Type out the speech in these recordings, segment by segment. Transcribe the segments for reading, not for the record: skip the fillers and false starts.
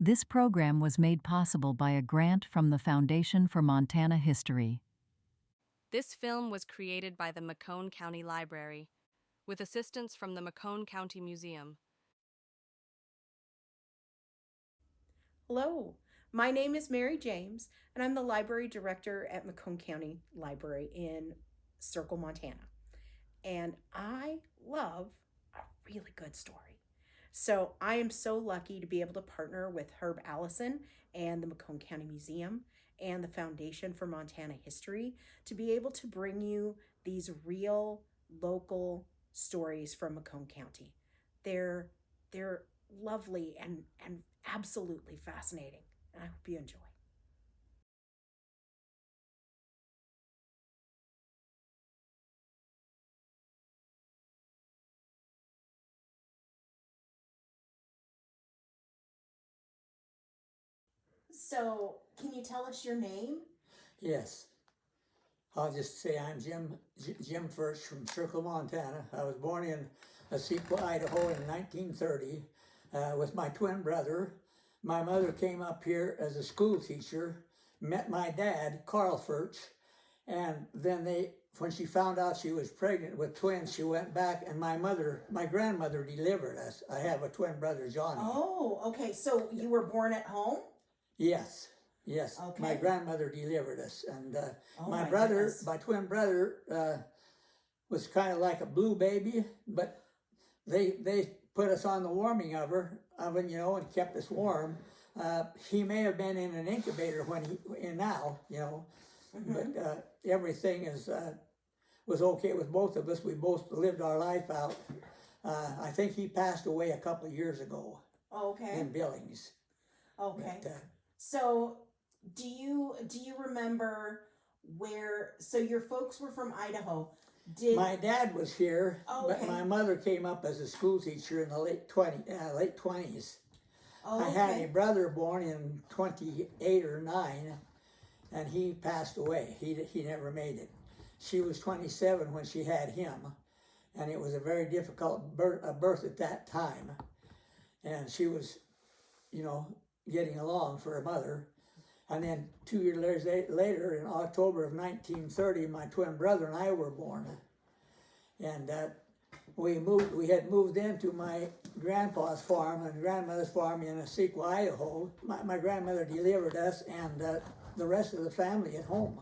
This program was made possible by a grant from the Foundation for Montana History. This film was created by the McCone County Library, with assistance from the McCone County Museum. Hello, my name is Mary James, and I'm the library director at McCone County Library in Circle, Montana. And I love a really good story. So I am so lucky to be able to partner with Herb Allison and the McCone County Museum and the Foundation for Montana History to be able to bring you these real local stories from McCone County. They're lovely and absolutely fascinating, and I hope you enjoy. So, can you tell us your name? Yes. I'll just say I'm Jim Ferch from Circle, Montana. I was born in Osequa, Idaho in 1930 with my twin brother. My mother came up here as a school teacher, met my dad, Carl Ferch, and then when she found out she was pregnant with twins, she went back, and my grandmother delivered us. I have a twin brother, Johnny. Oh, okay. So you were born at home? Yes. Yes, Okay. my grandmother delivered us, and Oh, my my brother, goodness. my twin brother, was kind of like a blue baby, but they put us on the warming oven, and kept us warm. He may have been in an incubator but everything was okay with both of us. We both lived our life out. I think he passed away a couple of years ago Okay. in Billings. Okay. But, So, do you remember where? So your folks were from Idaho. my dad was here, Oh, but okay. my mother came up as a school teacher in the late 20s. Oh, I had okay. a brother born in 28 or 9, and he passed away. He never made it. She was 27 when she had him, and it was a very difficult birth at that time. And she was, getting along for a mother. And then 2 years later, in October of 1930, my twin brother and I were born. And we had moved into my grandpa's farm and grandmother's farm in Osequa, Idaho. My grandmother delivered us and the rest of the family at home,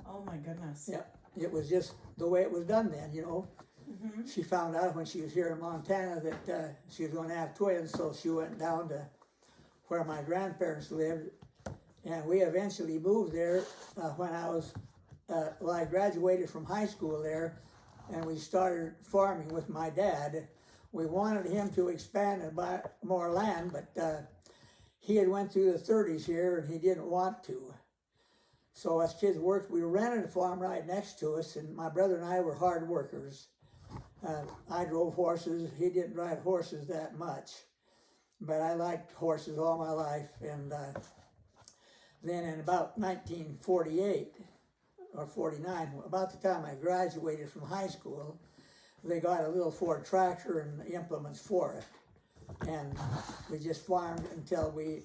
Oh my goodness. Yep. It was just the way it was done then, Mm-hmm. She found out when she was here in Montana that she was going to have twins, so she went down to where my grandparents lived, and we eventually moved there when I graduated from high school there, and we started farming with my dad. We wanted him to expand and buy more land, but he had went through the 30s here, and he didn't want to. So as kids worked, we rented a farm right next to us, and my brother and I were hard workers. I drove horses. He didn't ride horses that much, but I liked horses all my life. And then in about 1948 or 49, about the time I graduated from high school, they got a little Ford tractor and implements for it. And we just farmed until we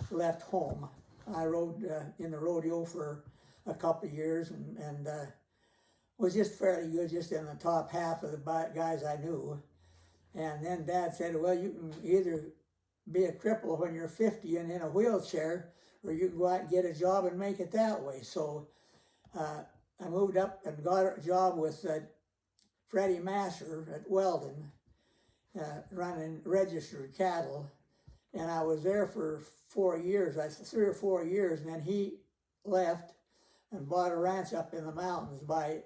left home. I rode in the rodeo for a couple of years and was just fairly good, just in the top half of the guys I knew. And then Dad said, well, you can either be a cripple when you're 50 and in a wheelchair, or you can go out and get a job and make it that way. So I moved up and got a job with Freddie Masser at Weldon, running registered cattle. And I was there for 4 years, 3 or 4 years, and then he left and bought a ranch up in the mountains by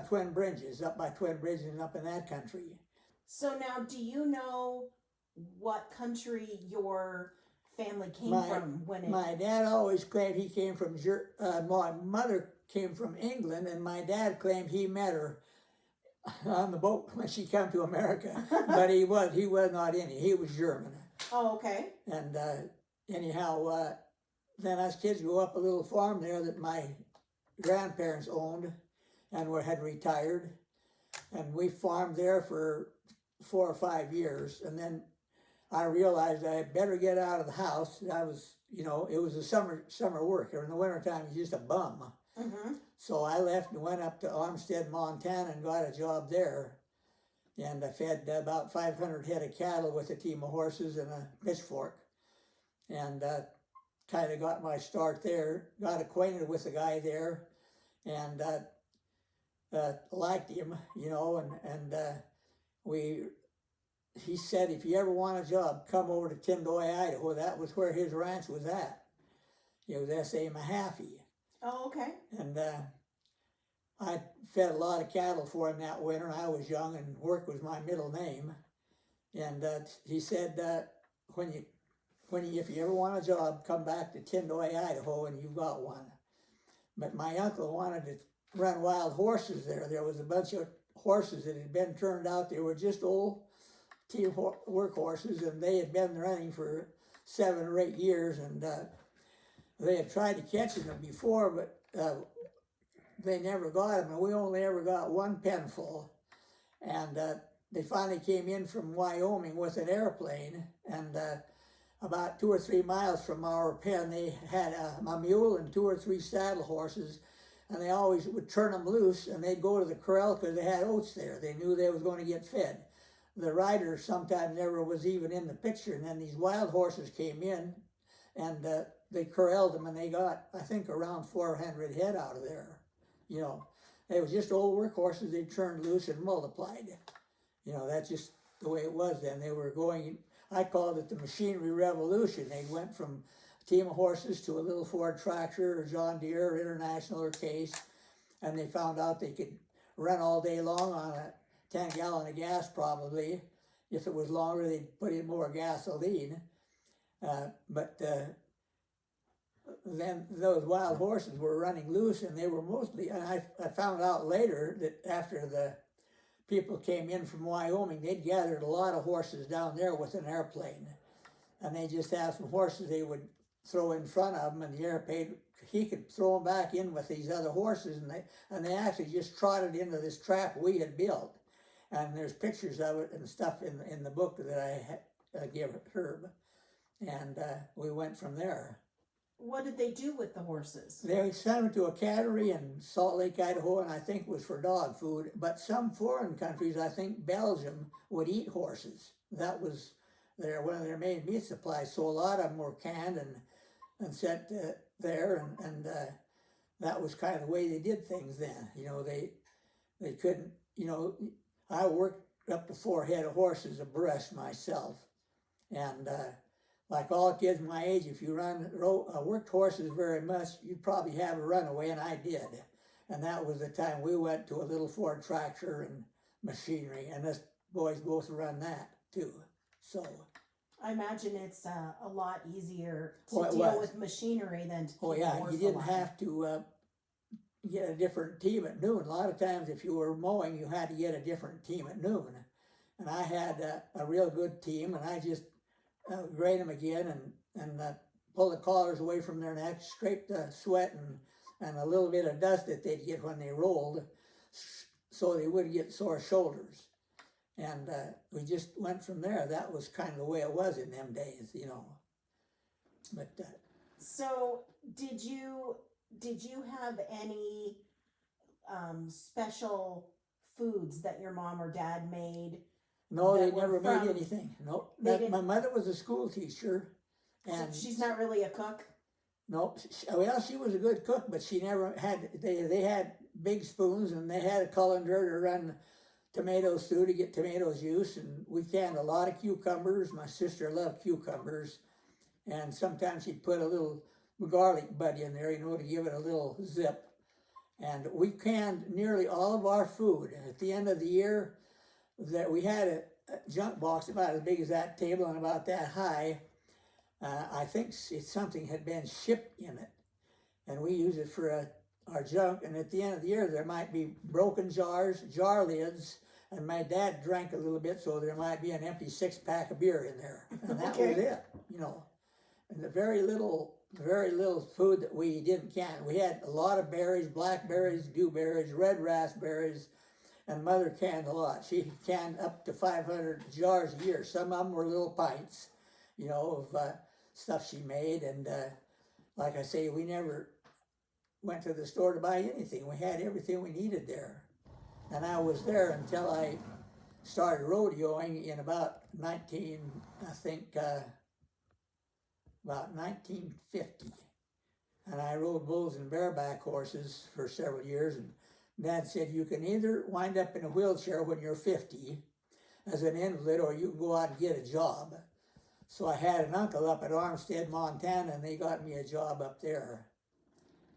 Twin Bridges, up by Twin Bridges and up in that country. So now, do you know what country your family came from when it? My dad always claimed he came from, my mother came from England, and my dad claimed he met her on the boat when she came to America. But he was not Indian, he was German. Oh, okay. And anyhow, then us kids grew up a little farm there that my grandparents owned and had retired, and we farmed there for 4 or 5 years, and then I realized I better get out of the house. I was, you know, it was a summer work. Or in the wintertime, you're just a bum. Mm-hmm. So I left and went up to Armstead, Montana, and got a job there. And I fed about 500 head of cattle with a team of horses and a pitchfork. And kind of got my start there. Got acquainted with the guy there, and liked him, you know. And he said, if you ever want a job, come over to Tindoy, Idaho. That was where his ranch was at. It was S.A. Mahaffey. Oh, okay. And I fed a lot of cattle for him that winter. I was young, and Work was my middle name. And he said, if you ever want a job, come back to Tindoy, Idaho, and you've got one. But my uncle wanted to run wild horses there. There was a bunch of horses that had been turned out. They were just old team work horses, and they had been running for 7 or 8 years, and they had tried to catch them before, but they never got them, and we only ever got one pen full. And they finally came in from Wyoming with an airplane, and about 2 or 3 miles from our pen, they had a mule and 2 or 3 saddle horses, and they always would turn them loose, and they'd go to the corral because they had oats there. They knew they was going to get fed. The rider sometimes never was even in the picture, and then these wild horses came in, and they corralled them, and they got, I think, around 400 head out of there. You know, they was just old work horses. They turned loose and multiplied. You know, that's just the way it was then. They were going, I called it the machinery revolution. They went from a team of horses to a little Ford tractor or John Deere or International or Case, and they found out they could run all day long on a 10-gallon of gas probably. If it was longer, they'd put in more gasoline. But then those wild horses were running loose, and they were mostly, and I found out later that after the people came in from Wyoming, they'd gathered a lot of horses down there with an airplane. And they just had some horses they would throw in front of them, and the airplane, he could throw them back in with these other horses, and they actually just trotted into this trap we had built. And there's pictures of it and stuff in the book that I gave Herb. And we went from there. What did they do with the horses? They sent them to a cattery in Salt Lake, Idaho, and I think was for dog food. But some foreign countries, I think Belgium, would eat horses. That was one of their main meat supplies. So a lot of them were canned and sent there, and that was kind of the way they did things then. You know, they couldn't, you know, I worked up to 4 head of horses abreast myself, and like all kids my age, if you worked horses very much, you'd probably have a runaway, and I did. And that was the time we went to a little Ford tractor and machinery, and us boys both run that too. So I imagine it's a lot easier to it deal was. with machinery than to Oh keep a yeah, horse you didn't alive. have to get a different team at noon. A lot of times if you were mowing, you had to get a different team at noon. And I had a real good team, and I just grade them again and pull the collars away from their necks, scrape the sweat and a little bit of dust that they'd get when they rolled, so they wouldn't get sore shoulders. And we just went from there. That was kind of the way it was in them days, you know. But So did you have any special foods that your mom or dad made? no, That they were never from- made anything. Nope. They didn't- My mother was a school teacher, and So she's not really a cook? no, she was a good cook, but she never had. They had big spoons, and they had a colander to run tomatoes through to get tomato juice, and we canned a lot of cucumbers. My sister loved cucumbers, and sometimes she'd put a little garlic bud in there, you know, to give it a little zip. And we canned nearly all of our food. And at the end of the year, that we had a junk box about as big as that table and about that high. I think something had been shipped in it, and we use it for our junk. And at the end of the year, there might be broken jars, jar lids, and my dad drank a little bit, so there might be an empty 6-pack of beer in there, and that was it, you know. And the very little food that we didn't can. We had a lot of berries, blackberries, dewberries, red raspberries, and Mother canned a lot. She canned up to 500 jars a year. Some of them were little pints, you know, of stuff she made. And like I say, we never went to the store to buy anything. We had everything we needed there. And I was there until I started rodeoing in about 1950. And I rode bulls and bareback horses for several years. And Dad said, you can either wind up in a wheelchair when you're 50 as an invalid, or you can go out and get a job. So I had an uncle up at Armstead, Montana, and they got me a job up there.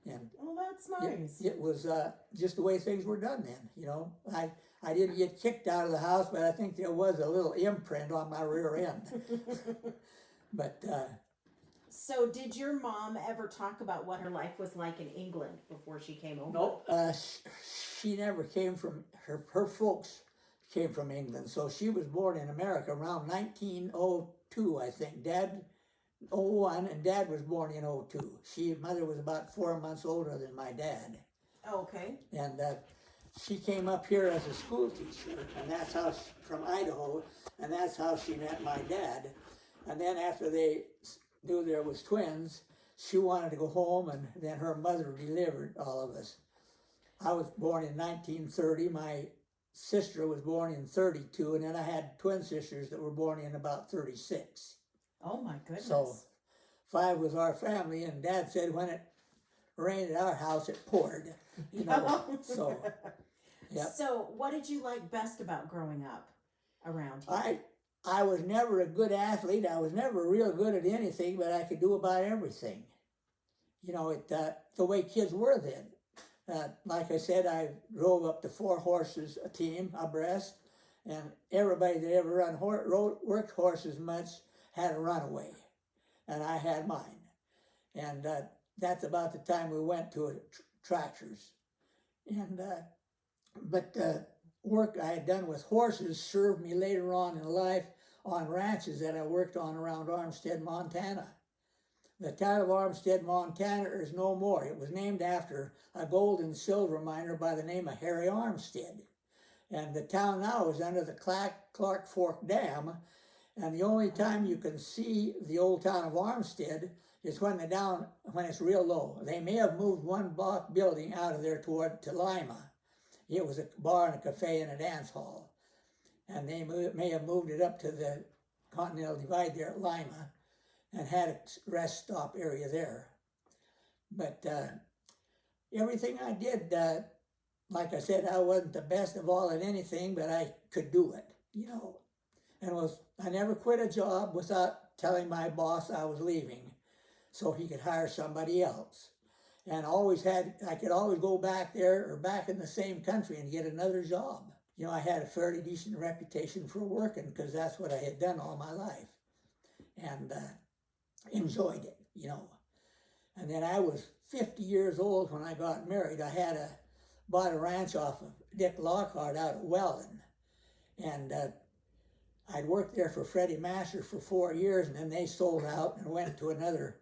And well, that's nice. it was just the way things were done then, you know. I didn't get kicked out of the house, but I think there was a little imprint on my rear end. But so did your mom ever talk about what her life was like in England before she came over? nope, she never came from, her folks came from England. So she was born in America around 1902, I think. Dad, 01, and Dad was born in 02. Mother was about 4 months older than my dad. Okay. And she came up here as a school teacher, and that's how from Idaho, and that's how she met my dad. And then after they knew there was twins, she wanted to go home, and then her mother delivered all of us. I was born in 1930. My sister was born in 32, and then I had twin sisters that were born in about 36. Oh my goodness. So 5 was our family, and Dad said when it rained at our house, it poured. You know, so, yep. So what did you like best about growing up around here? I was never a good athlete. I was never real good at anything, but I could do about everything. You know, the way kids were then. Like I said, I drove up to 4 horses a team abreast, and everybody that ever worked horses much had a runaway, and I had mine. And that's about the time we went to tractors. And but work I had done with horses served me later on in life on ranches that I worked on around Armstead, Montana. The town of Armstead, Montana is no more. It was named after a gold and silver miner by the name of Harry Armstead. And the town now is under the Clark Fork Dam, and the only time you can see the old town of Armstead is when it's real low. They may have moved one block building out of there to Lima. It was a bar and a cafe and a dance hall. And they may have moved it up to the Continental Divide there at Lima and had a rest stop area there. But everything I did, like I said, I wasn't the best of all at anything, but I could do it, you know. And I never quit a job without telling my boss I was leaving so he could hire somebody else. And I could always go back there or back in the same country and get another job. You know, I had a fairly decent reputation for working because that's what I had done all my life. And enjoyed it, you know. And then I was 50 years old when I got married. I bought a ranch off of Dick Lockhart out at Weldon. And I'd worked there for Freddie Master for 4 years, and then they sold out and went to another,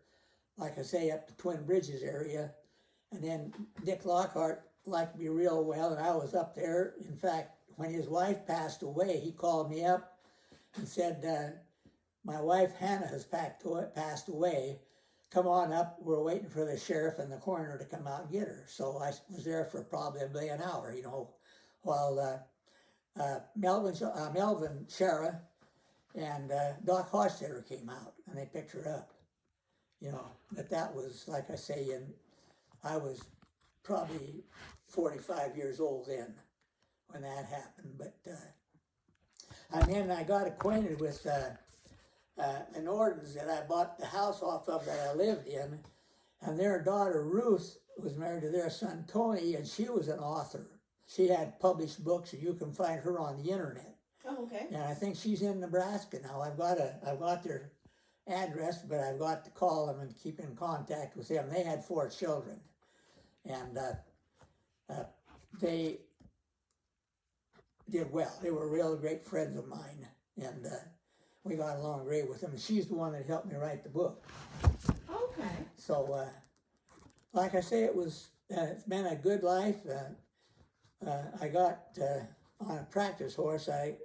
like I say, up to Twin Bridges area. And then Dick Lockhart liked me real well, and I was up there. In fact, when his wife passed away, he called me up and said, my wife Hannah has passed away. Come on up, we're waiting for the sheriff and the coroner to come out and get her. So I was there for probably an hour, you know, while Melvin Shara and Doc Hostetter came out, and they picked her up, you know. But that was, like I say, I was probably 45 years old then when that happened. But and then I got acquainted with an Ordens that I bought the house off of that I lived in, and their daughter Ruth was married to their son Tony, and she was an author. She had published books, and you can find her on the internet. Oh, okay. And I think she's in Nebraska now. I've got their address, but I've got to call them and keep in contact with them. They had 4 children, and they did well. They were real great friends of mine, and we got along great with them. She's the one that helped me write the book. Okay. So, like I say, it's been a good life. I got on a practice horse. I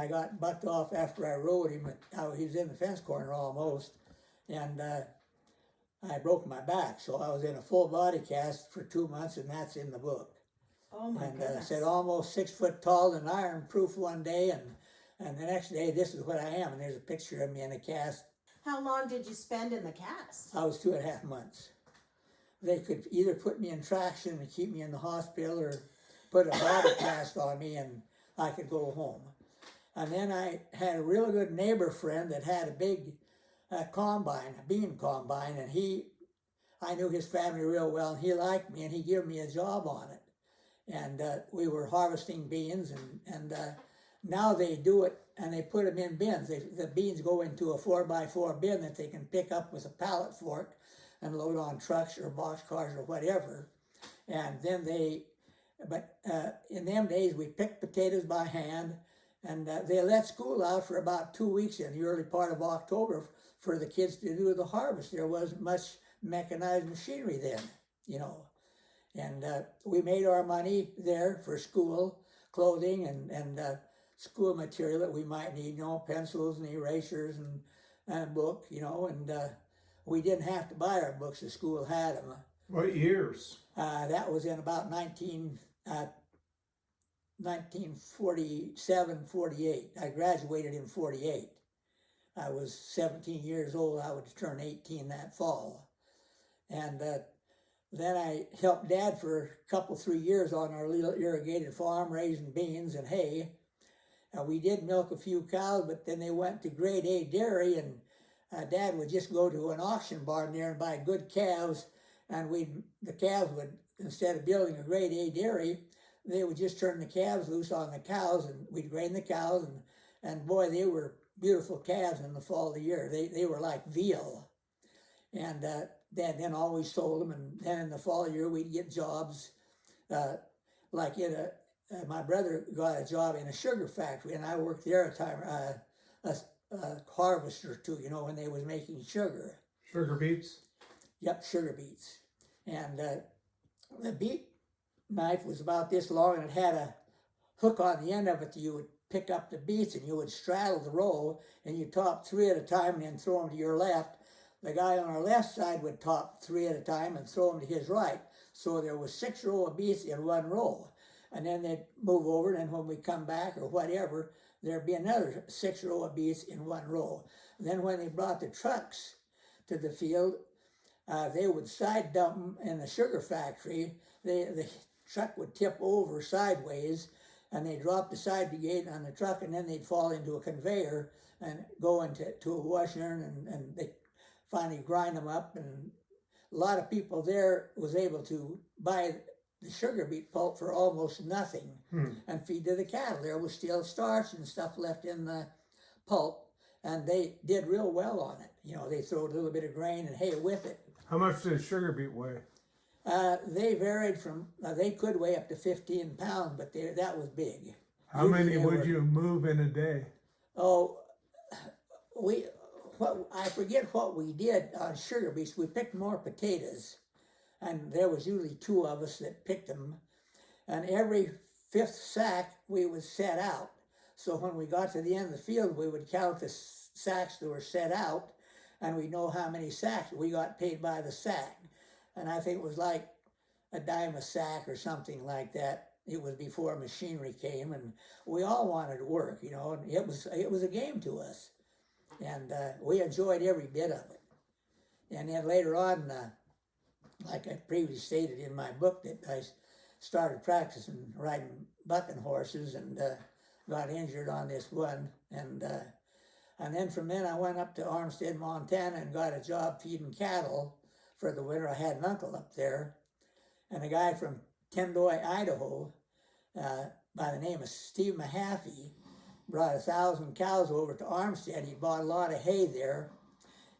got bucked off after I rode him. He was in the fence corner almost, and I broke my back. So I was in a full body cast for 2 months, and that's in the book. Oh my And goodness. said almost 6 foot tall and iron proof one day, and the next day this is what I am. And there's a picture of me in a cast. How long did you spend in the cast? I was 2.5 months. They could either put me in traction and keep me in the hospital, or put a body cast on me and I could go home. And then I had a real good neighbor friend that had a big combine, a bean combine, and I knew his family real well, and he liked me, and he gave me a job on it. And we were harvesting beans, and now they do it, and they put them in bins. The beans go into a 4x4 bin that they can pick up with a pallet fork and load on trucks or boxcars or whatever. And then in them days, we picked potatoes by hand, and they let school out for about 2 weeks in the early part of October for the kids to do the harvest. There wasn't much mechanized machinery then, you know. And we made our money there for school, clothing, and school material that we might need, you know, pencils and erasers and book, you know, and we didn't have to buy our books. The school had them. What years? That was in about 1947, 48. I graduated in 48. I was 17 years old. I would turn 18 that fall. And then I helped Dad for a couple, 3 years on our little irrigated farm, raising beans and hay. We did milk a few cows, but then they went to grade A dairy, and Dad would just go to an auction barn there and buy good calves, and the calves would, instead of building a grade A dairy, they would just turn the calves loose on the cows, and we'd grain the cows, and boy, they were beautiful calves in the fall of the year. They were like veal. And Dad then always sold them, and then in the fall of the year we'd get jobs, like my brother got a job in a sugar factory, and I worked there a time, a harvester too, you know, when they was making sugar. Sugar beets? Yep, sugar beets. And the beet knife was about this long, and it had a hook on the end of it that you would pick up the beets, and you would straddle the row, and you top 3 at a time and then throw them to your left. The guy on our left side would top 3 at a time and throw them to his right. So there was 6 rows of beets in one row. And then they'd move over, and then when we come back or whatever, there'd be another 6 rows of beets in one row. And then when they brought the trucks to the field, they would side dump them in the sugar factory. The truck would tip over sideways, and they'd drop the side gate on the truck, and then they'd fall into a conveyor and go into a washer, and they finally grind them up. And a lot of people there was able to buy the sugar beet pulp for almost nothing and feed to the cattle. There was still starch and stuff left in the pulp, and they did real well on it. You know, they throw a little bit of grain and hay with it. How much did a sugar beet weigh? They varied from, they could weigh up to 15 pounds, but that was big. How many would you move in a day? Oh, I forget what we did on sugar beets. We picked more potatoes, and there was usually 2 of us that picked them. And every 5th sack we would set out. So when we got to the end of the field, we would count the sacks that were set out, and we'd know how many sacks. We got paid by the sack. And I think it was like a dime a sack or something like that. It was before machinery came, and we all wanted to work, you know, and it was a game to us. And we enjoyed every bit of it. And then later on, like I previously stated in my book, that I started practicing riding bucking horses, and got injured on this one. And then from then I went up to Armstead, Montana, and got a job feeding cattle for the winter. I had an uncle up there, and a guy from Tendoy, Idaho, by the name of Steve Mahaffey, brought 1,000 cows over to Armstead. He bought a lot of hay there,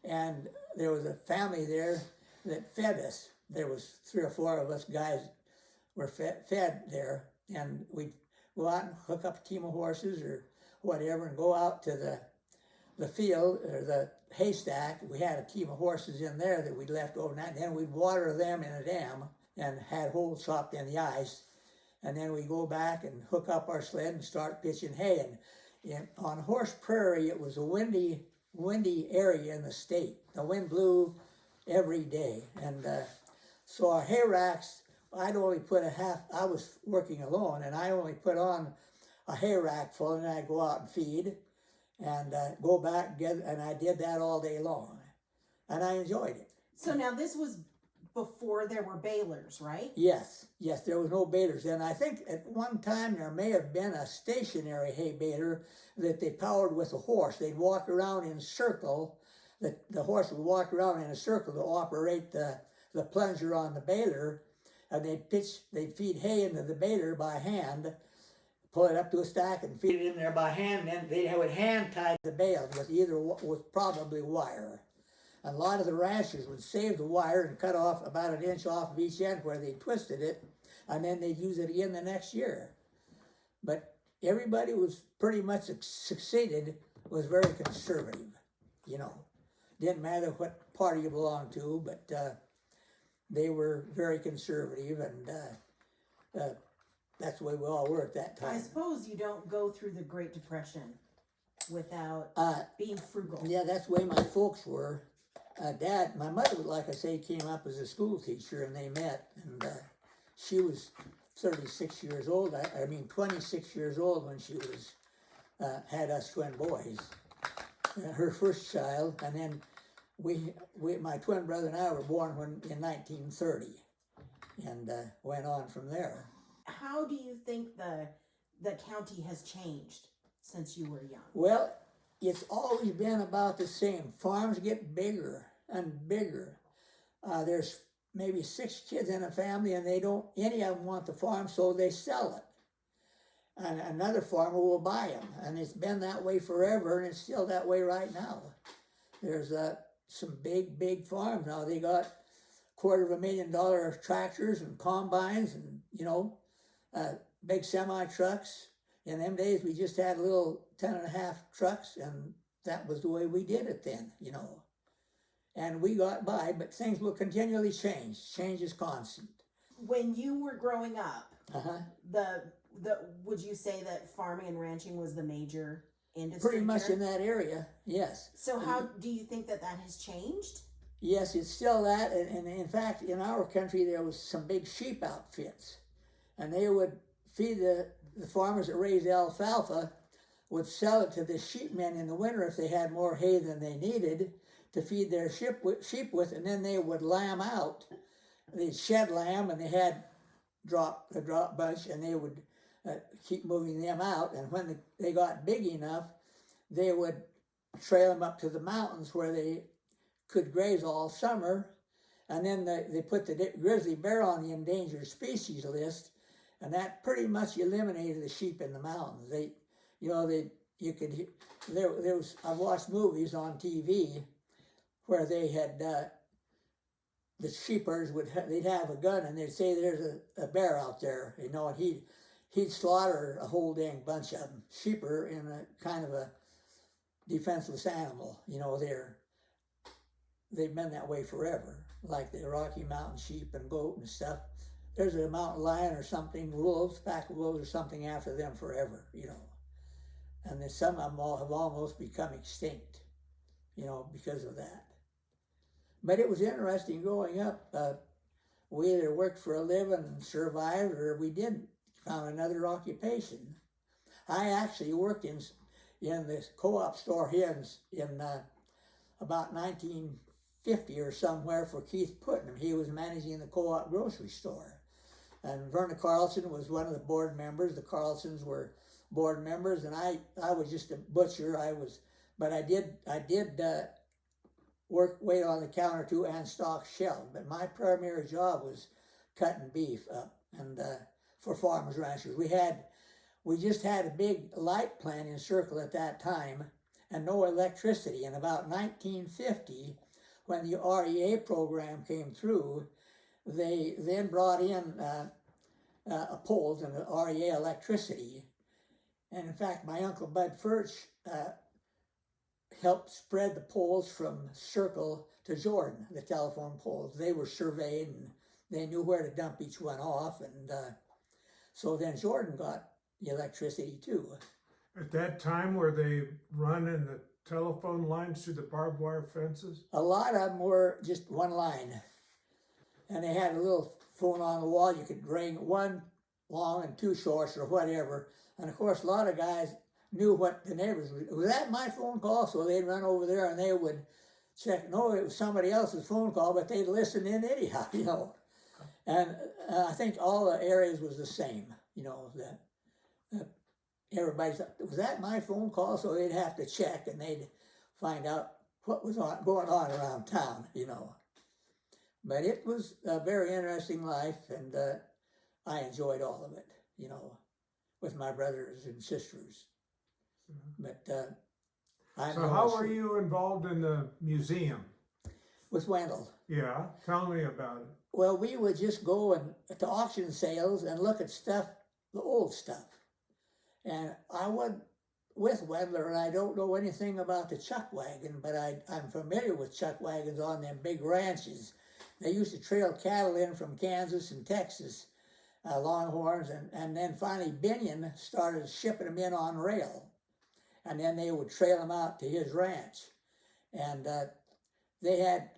and there was a family there that fed us. There was 3 or 4 of us guys were fed there, and we'd go out and hook up a team of horses or whatever and go out to the field or the haystack. We had a team of horses in there that we'd left overnight, and then we'd water them in a dam and had holes chopped in the ice, and then we go back and hook up our sled and start pitching hay. And on Horse Prairie, it was a windy area in the state. The wind blew every day, and so our hay racks, I'd only put I was working alone, and I only put on a hay rack full, and I'd go out and feed, and go back, and I did that all day long, and I enjoyed it. So now this was before there were balers, right? Yes, there was no balers. And I think at one time there may have been a stationary hay baler that they powered with a horse. They'd walk around in a circle, the horse would walk around in a circle to operate the plunger on the baler, and they'd feed hay into the baler by hand, pull it up to a stack and feed it in there by hand, and then they would hand tie the bale with probably wire. And a lot of the ranchers would save the wire and cut off about an inch off of each end where they twisted it, and then they'd use it again the next year. But everybody was pretty much was very conservative, you know. Didn't matter what party you belonged to, but they were very conservative, and that's the way we all were at that time. I suppose you don't go through the Great Depression without being frugal. Yeah, that's the way my folks were. My mother, like I say, came up as a school teacher, and they met, and she was 36 years old. 26 years old when she was had us twin boys, her first child, and then my twin brother and I were born in 1930, and went on from there. How do you think the county has changed since you were young? Well, it's always been about the same. Farms get bigger and bigger. There's maybe 6 kids in a family, and any of them want the farm, so they sell it. And another farmer will buy them, and it's been that way forever, and it's still that way right now. There's some big farms now. They got $250,000 tractors and combines, and big semi trucks. In them days, we just had little 10.5 trucks, and that was the way we did it then, And we got by, but things will continually change. Change is constant. When you were growing up, Uh-huh. Would you say that farming and ranching was the major industry? Pretty much here? in that area, yes. So how do you think that has changed? Yes, it's still that, and in fact, in our country, there was some big sheep outfits, and they would feed the farmers that raised alfalfa, would sell it to the sheepmen in the winter if they had more hay than they needed to feed their sheep with, and then they would lamb out. They'd shed lamb, and they had the drop bunch, and they would keep moving them out, and when they got big enough, they would trail them up to the mountains where they could graze all summer, and then they put the grizzly bear on the endangered species list, and that pretty much eliminated the sheep in the mountains. I've watched movies on TV where they had the sheepers they'd have a gun, and they'd say there's a bear out there, and he'd slaughter a whole dang bunch of them. Sheep are in a kind of a defenseless animal, they've been that way forever, like the Rocky Mountain sheep and goat and stuff. There's a mountain lion or something, pack of wolves or something after them forever, And then some of them have almost become extinct, because of that. But it was interesting growing up. We either worked for a living and survived, or we didn't, found another occupation. I actually worked in this co-op store here in about 1950 or somewhere for Keith Putnam. He was managing the co-op grocery store. And Verna Carlson was one of the board members. The Carlsons were board members, and I was just a butcher. But I did wait on the counter too and stock shelves. But my primary job was cutting beef up and for farmers ranchers. We just had a big light plant in Circle at that time and no electricity. In about 1950, when the REA program came through, they then brought in poles and the REA electricity. And in fact, my Uncle Bud Ferch helped spread the poles from Circle to Jordan, the telephone poles. They were surveyed, and they knew where to dump each one off. And So then Jordan got the electricity too. At that time, were they running the telephone lines through the barbed wire fences? A lot of them were just one line. And they had a little phone on the wall. You could ring one long and two shorts or whatever. And of course, a lot of guys knew what the neighbors was that my phone call? So they'd run over there and they would check. No, it was somebody else's phone call, but they'd listen in anyhow, you know. And I think all the areas was the same, you know, that everybody's, was that my phone call? So they'd have to check and they'd find out what was going on around town, you know. But it was a very interesting life, and I enjoyed all of it, you know, with my brothers and sisters. But So how were you involved in the museum? With Wendell. Yeah, tell me about it. Well, we would just go to auction sales and look at stuff, the old stuff. And I would, with Wendler, and I don't know anything about the chuck wagon, but I'm familiar with chuck wagons on them big ranches. They used to trail cattle in from Kansas and Texas, Longhorns, and then finally Binion started shipping them in on rail. And then they would trail them out to his ranch. And they had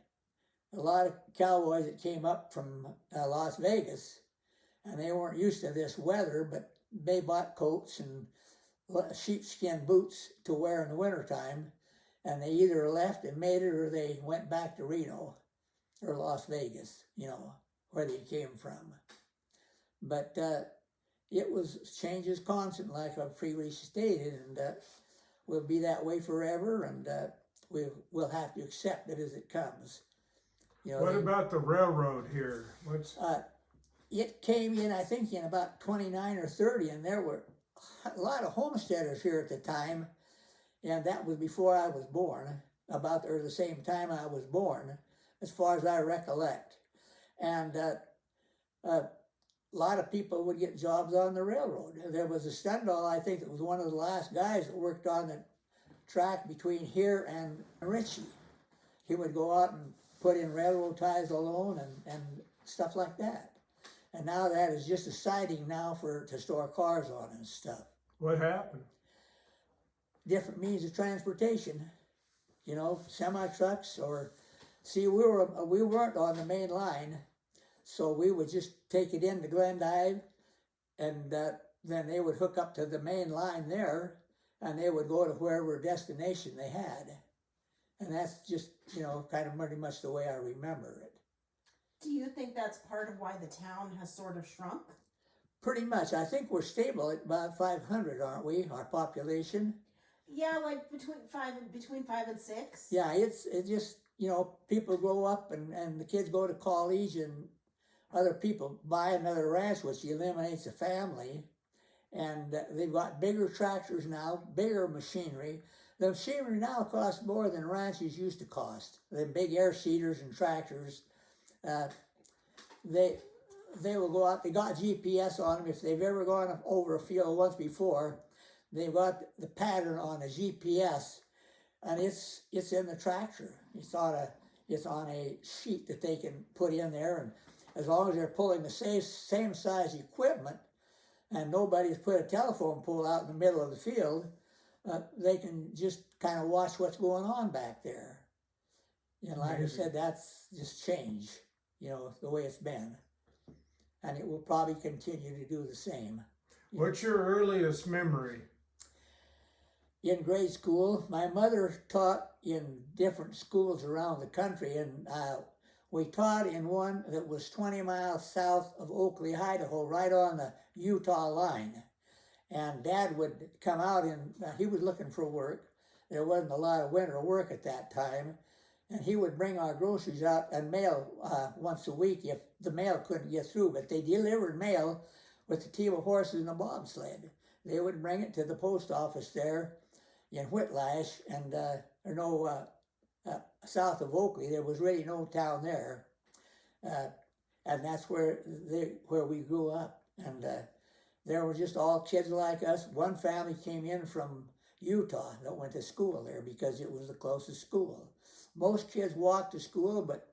a lot of cowboys that came up from Las Vegas, and they weren't used to this weather, but they bought coats and sheepskin boots to wear in the wintertime, and they either left and made it or they went back to Reno or Las Vegas, you know, where they came from. But it was changes constant, like I've previously stated, and will be that way forever, and we'll have to accept it as it comes. You know, What about the railroad here? It came in, I think, in about 29 or 30, and there were a lot of homesteaders here at the time, and that was before I was born, about or the same time I was born, as far as I recollect. And a lot of people would get jobs on the railroad. There was a Stendhal, I think, that was one of the last guys that worked on the track between here and Ritchie. He would go out and put in railroad ties alone and stuff like that. And now that is just a siding now to store cars on and stuff. What happened? Different means of transportation, you know, semi-trucks or, see, we weren't on the main line, so we would just take it into Glendive, and then they would hook up to the main line there, and they would go to wherever destination they had. And that's just, you know, kind of pretty much the way I remember it. Do you think that's part of why the town has sort of shrunk? Pretty much. I think we're stable at about 500, aren't we, our population? Yeah, like between five and six. Yeah, it's just, you know, people grow up and the kids go to college and other people buy another ranch, which eliminates the family. And they've got bigger tractors now, bigger machinery. The machinery now costs more than ranches used to cost. The big air seeders and tractors, they will go out, they got GPS on them. If they've ever gone over a field once before, they've got the pattern on a GPS, and it's in the tractor. It's on a sheet that they can put in there, and as long as they're pulling the same size equipment, and nobody's put a telephone pole out in the middle of the field, they can just kind of watch what's going on back there. And like I said, that's just change, you know, the way it's been. And it will probably continue to do the same. What's your earliest memory? In grade school, my mother taught in different schools around the country, and we taught in one that was 20 miles south of Oakley, Idaho, right on the Utah line. And Dad would come out and he was looking for work. There wasn't a lot of winter work at that time. And he would bring our groceries out and mail once a week if the mail couldn't get through. But they delivered mail with a team of horses and a bobsled. They would bring it to the post office there in Whitlash, and south of Oakley. There was really no town there. And that's where we grew up. And there were just all kids like us. One family came in from Utah that went to school there because it was the closest school. Most kids walked to school, but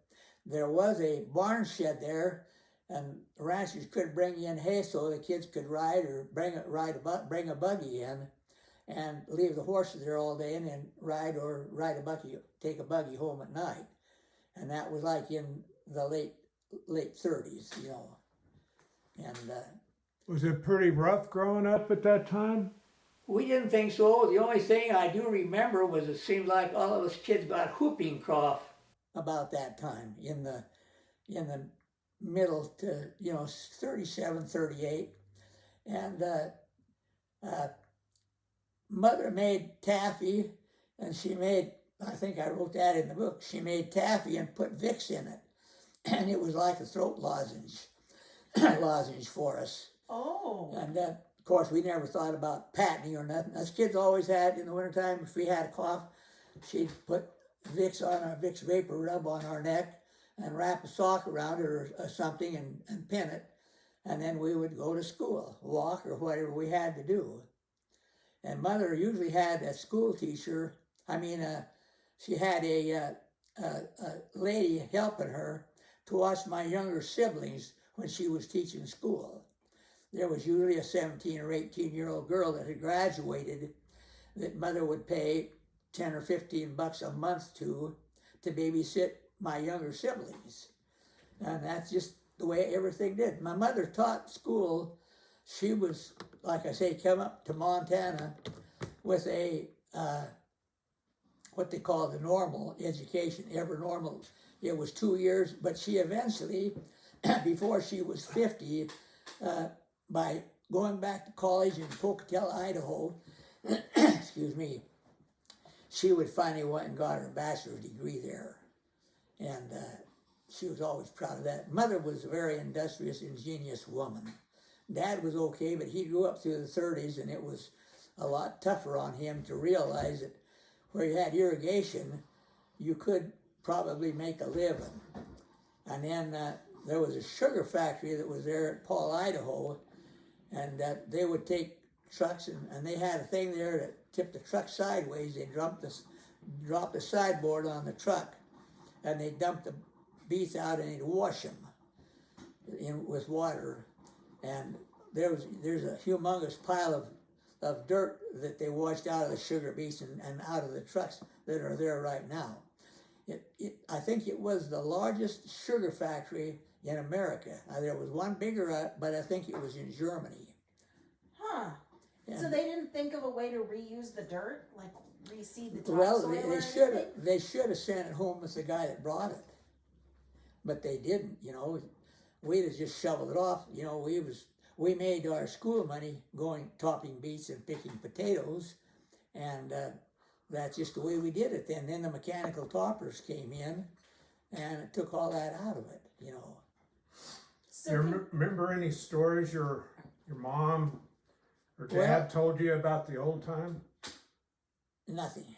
there was a barn shed there, and ranchers could bring in hay so the kids could ride or bring a buggy in, and leave the horses there all day and then ride a buggy, take a buggy home at night, and that was like in the late 30s, you know, and. Was it pretty rough growing up at that time? We didn't think so. The only thing I do remember was it seemed like all of us kids got whooping cough about that time in the middle to, you know, 37, 38. And Mother made taffy, and she made, I think I wrote that in the book, she made taffy and put Vicks in it. And it was like a throat lozenge for us. Oh. And of course, we never thought about patenting or nothing. Us kids always had, in the wintertime, if we had a cough, she'd put Vicks on our Vicks Vapor Rub on our neck and wrap a sock around it or something and pin it. And then we would go to school, walk or whatever we had to do. And Mother usually had a school teacher. She had a lady helping her to watch my younger siblings when she was teaching school. There was usually a 17 or 18-year-old girl that had graduated that Mother would pay 10 or 15 bucks a month to babysit my younger siblings. And that's just the way everything did. My mother taught school. She was, like I say, come up to Montana with a, what they call the normal education, ever normal. It was 2 years, but she eventually, before she was 50, by going back to college in Pocatello, Idaho, excuse me, she would finally went and got her bachelor's degree there. And she was always proud of that. Mother was a very industrious, ingenious woman. Dad was okay, but he grew up through the 30s, and it was a lot tougher on him to realize that where you had irrigation, you could probably make a living. And then there was a sugar factory that was there at Paul, Idaho, and they would take trucks, and they had a thing there that tipped the truck sideways. They drop the sideboard on the truck, and they dumped the beets out, and they'd wash them with water. And there's a humongous pile of dirt that they washed out of the sugar beets and out of the trucks that are there right now. I think it was the largest sugar factory in America. There was one bigger, but I think it was in Germany. Huh. And so they didn't think of a way to reuse the dirt, like reseed the topsoil well, or anything? they should have sent it home with the guy that brought it, but they didn't. You know, we'd have just shoveled it off. You know, we made our school money going topping beets and picking potatoes, and that's just the way we did it then. Then the mechanical toppers came in, and it took all that out of it. You know. So You remember any stories your mom or dad told you about the old time? Nothing.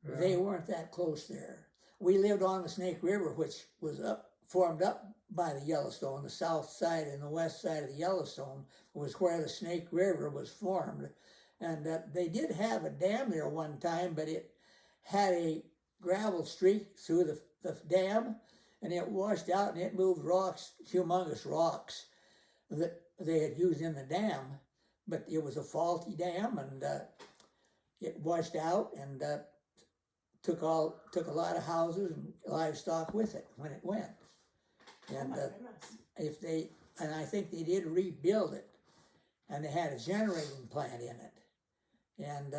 Yeah. They weren't that close there. We lived on the Snake River, which was formed up by the Yellowstone. The south side and the west side of the Yellowstone was where the Snake River was formed. And they did have a dam there one time, but it had a gravel streak through the dam, and it washed out, and it moved rocks, humongous rocks that they had used in the dam. But it was a faulty dam, and it washed out and took a lot of houses and livestock with it when it went. And oh my goodness. I think they did rebuild it, and they had a generating plant in it, and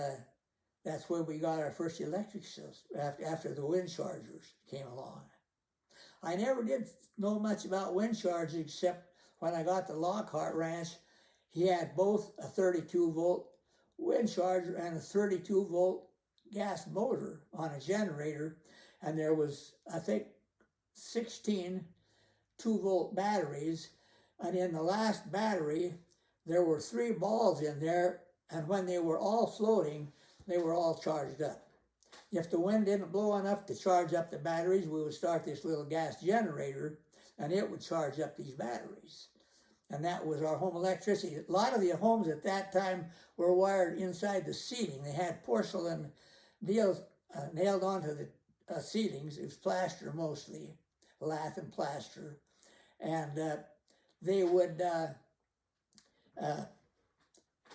that's where we got our first electric system after the wind chargers came along. I never did know much about wind chargers except when I got to Lockhart Ranch. He had both a 32-volt wind charger and a 32-volt gas motor on a generator, and there was, I think, 16 2-volt batteries, and in the last battery there were 3 balls in there, and when they were all floating, they were all charged up. If the wind didn't blow enough to charge up the batteries, we would start this little gas generator, and it would charge up these batteries. And that was our home electricity. A lot of the homes at that time were wired inside the ceiling. They had porcelain deals nailed onto the ceilings. It was plaster mostly, lath and plaster. And they would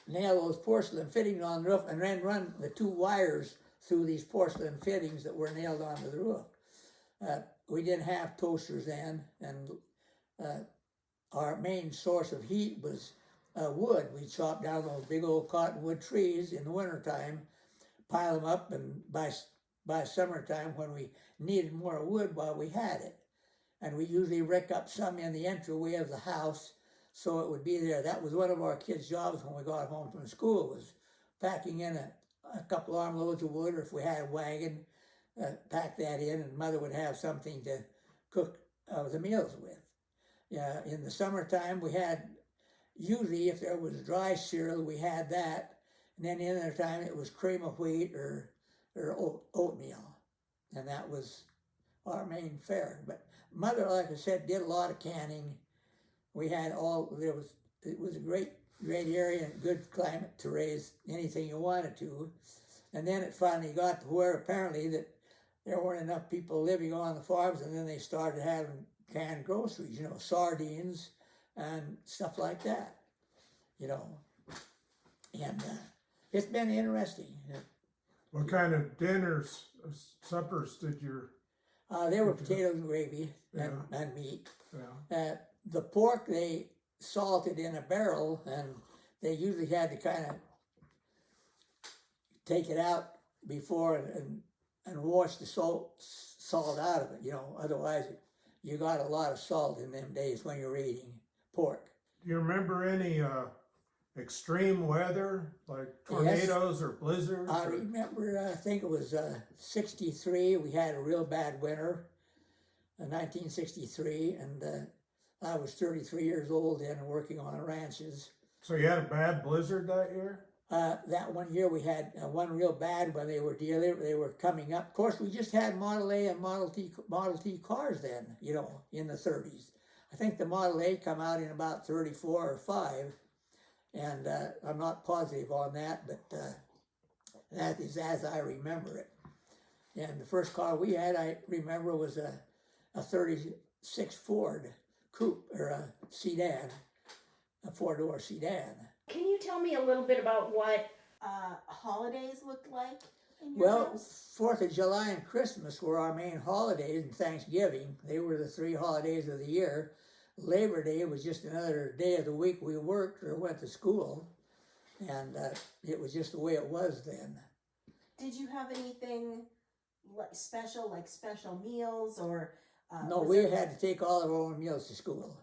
nail those porcelain fittings on the roof and then run the 2 wires through these porcelain fittings that were nailed onto the roof. We didn't have toasters then, and our main source of heat was wood. We chopped down those big old cottonwood trees in the wintertime, pile them up, and by summertime, when we needed more wood, well, we had it. And we usually rick up some in the entryway of the house so it would be there. That was one of our kids' jobs when we got home from school, was packing in a couple armloads of wood, or if we had a wagon, pack that in, and Mother would have something to cook the meals with. Yeah, in the summertime, we had, usually if there was dry cereal, we had that. And then in the time, it was cream of wheat or oatmeal. And that was our main fare. But Mother, like I said, did a lot of canning. We had it was a great area and good climate to raise anything you wanted to. And then it finally got to where apparently that there weren't enough people living on the farms, and then they started having canned groceries, sardines and stuff like that, And it's been interesting. What kind of dinners, suppers did your? There were potatoes and gravy and meat. Yeah. The pork they salted in a barrel, and they usually had to kind of take it out before and wash the salt out of it. Otherwise you got a lot of salt in them days when you're eating pork. Do you remember any extreme weather, like tornadoes or blizzards? I remember, I think it was 63, we had a real bad winter, 1963, and I was 33 years old then and working on ranches. So you had a bad blizzard that year? That one year we had one real bad when they were coming up. Of course, we just had Model A and Model T cars then, in the 30s. I think the Model A come out in about 34 or 5. And I'm not positive on that, but that is as I remember it. And the first car we had, I remember, was a 36 Ford coupe, or a sedan, a 4-door sedan. Can you tell me a little bit about what holidays looked like in your Well, house? 4th of July and Christmas were our main holidays, and Thanksgiving. They were the 3 holidays of the year. Labor Day was just another day of the week we worked or went to school, and it was just the way it was then. Did you have anything like special meals, or? No, we had to take all of our own meals to school.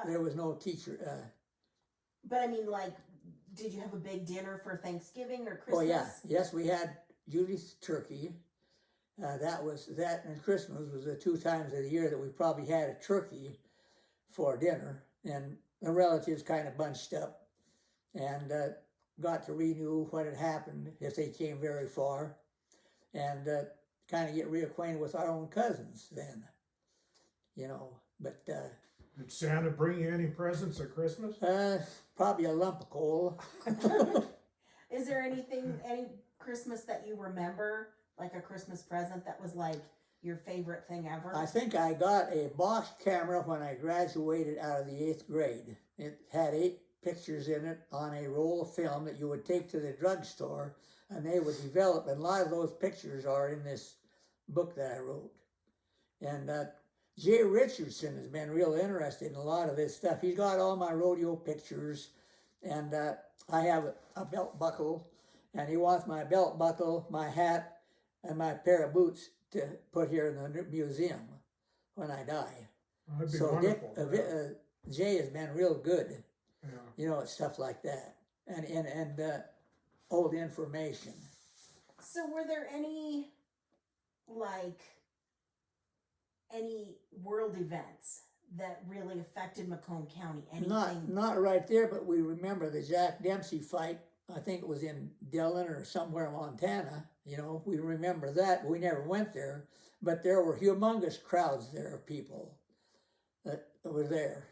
There was no teacher. But I mean, did you have a big dinner for Thanksgiving or Christmas? Oh yeah, yes, we had usually turkey. That and Christmas was the 2 times of the year that we probably had a turkey for dinner, and the relatives kind of bunched up and got to renew what had happened if they came very far, and kind of get reacquainted with our own cousins then, but Did Santa bring you any presents at Christmas? probably a lump of coal. Is there any Christmas that you remember, like a Christmas present that was like your favorite thing ever? I think I got a box camera when I graduated out of the 8th grade. It had 8 pictures in it on a roll of film that you would take to the drugstore, and they would develop, and a lot of those pictures are in this book that I wrote. And Jay Richardson has been real interested in a lot of this stuff. He's got all my rodeo pictures, and I have a belt buckle, and he wants my belt buckle, my hat, and my pair of boots to put here in the museum when I die. That'd be So wonderful. Jay has been real good, Yeah. at stuff like that, and old information. So were there any world events that really affected McCone County? Anything? Not right there, but we remember the Jack Dempsey fight. I think it was in Dillon or somewhere in Montana. We remember that. We never went there, but there were humongous crowds there of people that were there,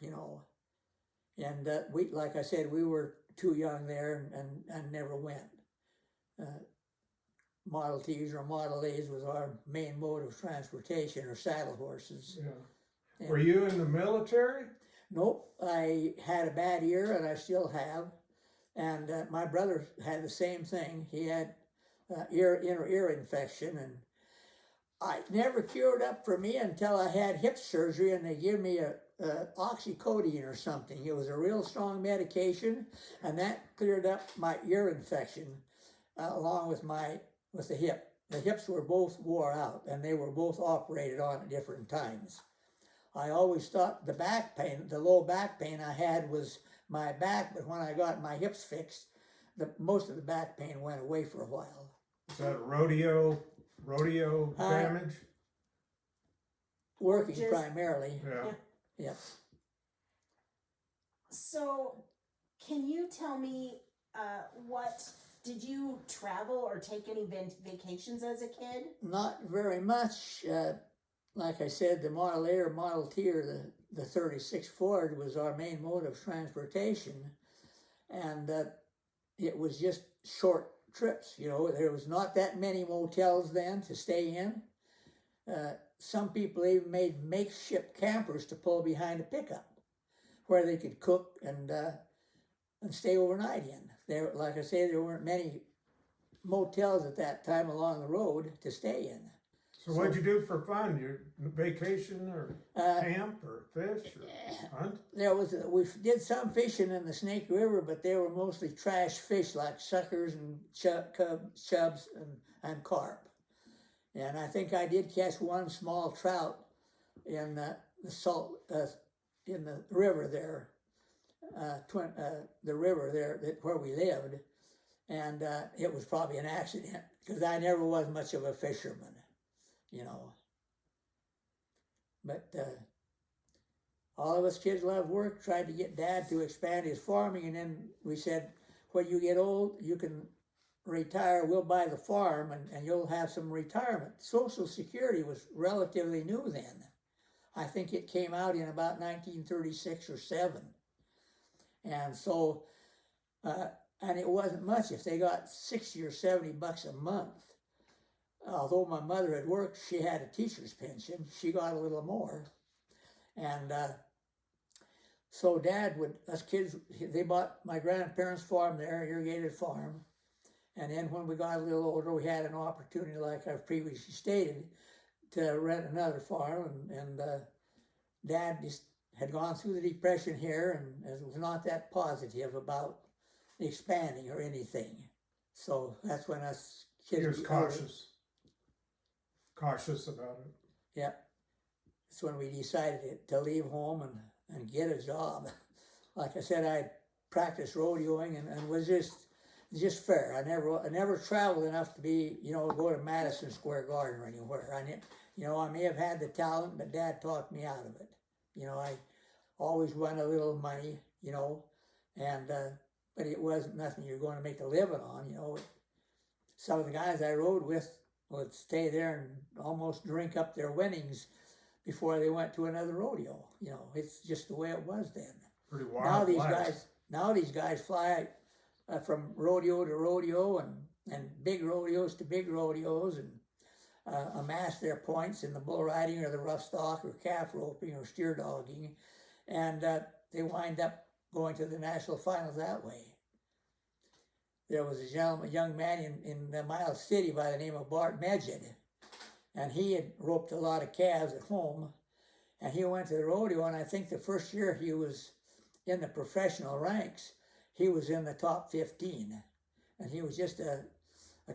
And we, like I said, we were too young there and never went. Model Ts or Model As was our main mode of transportation, or saddle horses. Yeah. Were you in the military? Nope, I had a bad ear, and I still have. And my brother had the same thing. He had inner ear infection, and I never cured up for me until I had hip surgery, and they gave me a oxycodone or something. It was a real strong medication, and that cleared up my ear infection, along with the hip. The hips were both wore out, and they were both operated on at different times. I always thought the back pain, the low back pain I had was my back, but when I got my hips fixed, most of the back pain went away for a while. Is that rodeo damage? Working Just- primarily, Yeah. yeah. So, can you tell me what did you travel or take any vacations as a kid? Not very much. Like I said, the Model A or Model T or the 36 Ford was our main mode of transportation, and it was just short trips. You know, there was not that many motels then to stay in. Some people even made makeshift campers to pull behind a pickup, where they could cook and stay overnight in. There, like I say, there weren't many motels at that time along the road to stay in. So what'd you do for fun? Your vacation or camp or fish or hunt? We did some fishing in the Snake River, but they were mostly trash fish like suckers and chubs and carp. And I think I did catch one small trout in the salt in the river there, the river there where we lived, and it was probably an accident because I never was much of a fisherman, you know. But all of us kids loved work, tried to get Dad to expand his farming, and then we said, when you get old, you can retire, we'll buy the farm, and you'll have some retirement. Social Security was relatively new then. I think it came out in about 1936 or 7. And so, and it wasn't much. If they got $60 or $70 a month, although my mother had worked, she had a teacher's pension. She got a little more. And so Dad us kids, they bought my grandparents' farm there, irrigated farm. And then when we got a little older, we had an opportunity, like I've previously stated, to rent another farm. And Dad just had gone through the Depression here and was not that positive about expanding or anything. So that's when us kids... He was cautious about it. Yep. That's when we decided to leave home and get a job. Like I said, I practiced rodeoing and was just fair. I never traveled enough to be, go to Madison Square Garden or anywhere. I may have had the talent, but Dad talked me out of it. I always won a little money, and but it wasn't nothing you're going to make a living on. Some of the guys I rode with would stay there and almost drink up their winnings before they went to another rodeo. It's just the way it was then. Pretty wild. Now these guys fly from rodeo to rodeo and big rodeos to big rodeos and amass their points in the bull riding or the rough stock or calf roping or steer dogging, and they wind up going to the national finals that way. There was a young man in Miles City by the name of Bart Medjed, and he had roped a lot of calves at home, and he went to the rodeo, and I think the first year he was in the professional ranks, he was in the top 15, and he was just a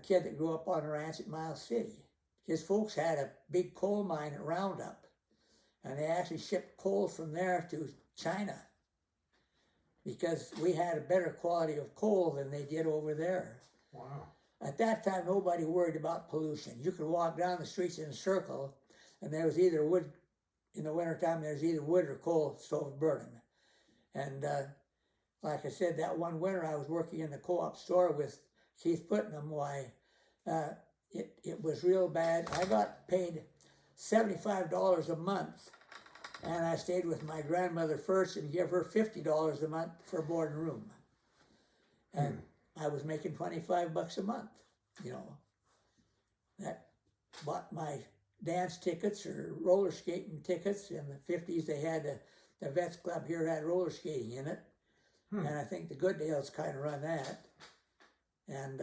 kid that grew up on a ranch at Miles City. His folks had a big coal mine at Roundup, and they actually shipped coal from there to China because we had a better quality of coal than they did over there. Wow. At that time, nobody worried about pollution. You could walk down the streets in a circle, and there was either wood, in the wintertime, there's either wood or coal stove burning. And like I said, that one winter I was working in the co-op store with Keith Putnam, it was real bad. I got paid $75 a month, and I stayed with my grandmother first and give her $50 a month for board and room. And I was making $25 a month, That bought my dance tickets or roller skating tickets. In the 50s, they had the Vets Club here had roller skating in it, and I think the Goodales kind of run that. And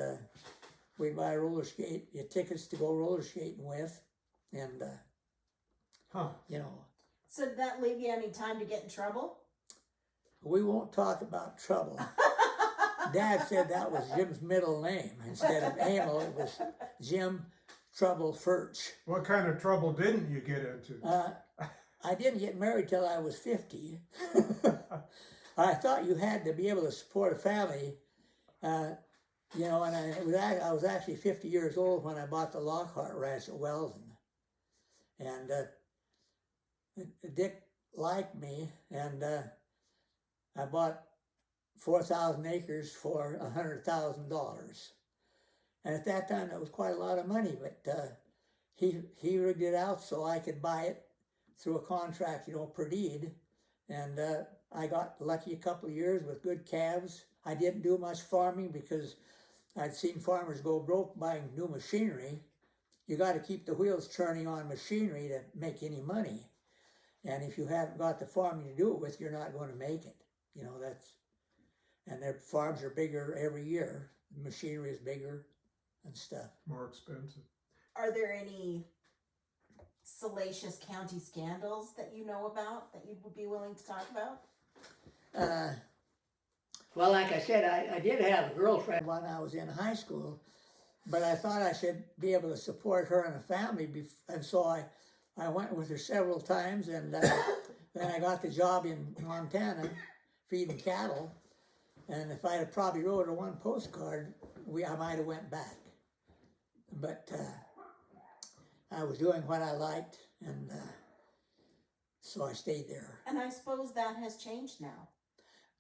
we'd buy a roller skate, get tickets to go roller skating with, and you know. So did that leave you any time to get in trouble? We won't talk about trouble. Dad said that was Jim's middle name. Instead of Emil, it was Jim Trouble Ferch. What kind of trouble didn't you get into? I didn't get married till I was 50. I thought you had to be able to support a family, you know, and I was actually 50 years old when I bought the Lockhart Ranch at Weldon. And Dick liked me, and I bought 4,000 acres for $100,000. And at that time, that was quite a lot of money, but he rigged it out so I could buy it through a contract, you know, per deed. And I got lucky a couple of years with good calves. I didn't do much farming because I'd seen farmers go broke buying new machinery. You got to keep the wheels turning on machinery to make any money. And if you haven't got the farming to do it with, you're not going to make it. You know, and their farms are bigger every year. The machinery is bigger and stuff. More expensive. Are there any salacious county scandals that you know about that you would be willing to talk about? Well, like I said, I did have a girlfriend when I was in high school, but I thought I should be able to support her and a family, and so I went with her several times, and then I got the job in Montana feeding cattle, and if I had probably wrote her one postcard, I might have went back. But I was doing what I liked, and so I stayed there. And I suppose that has changed now.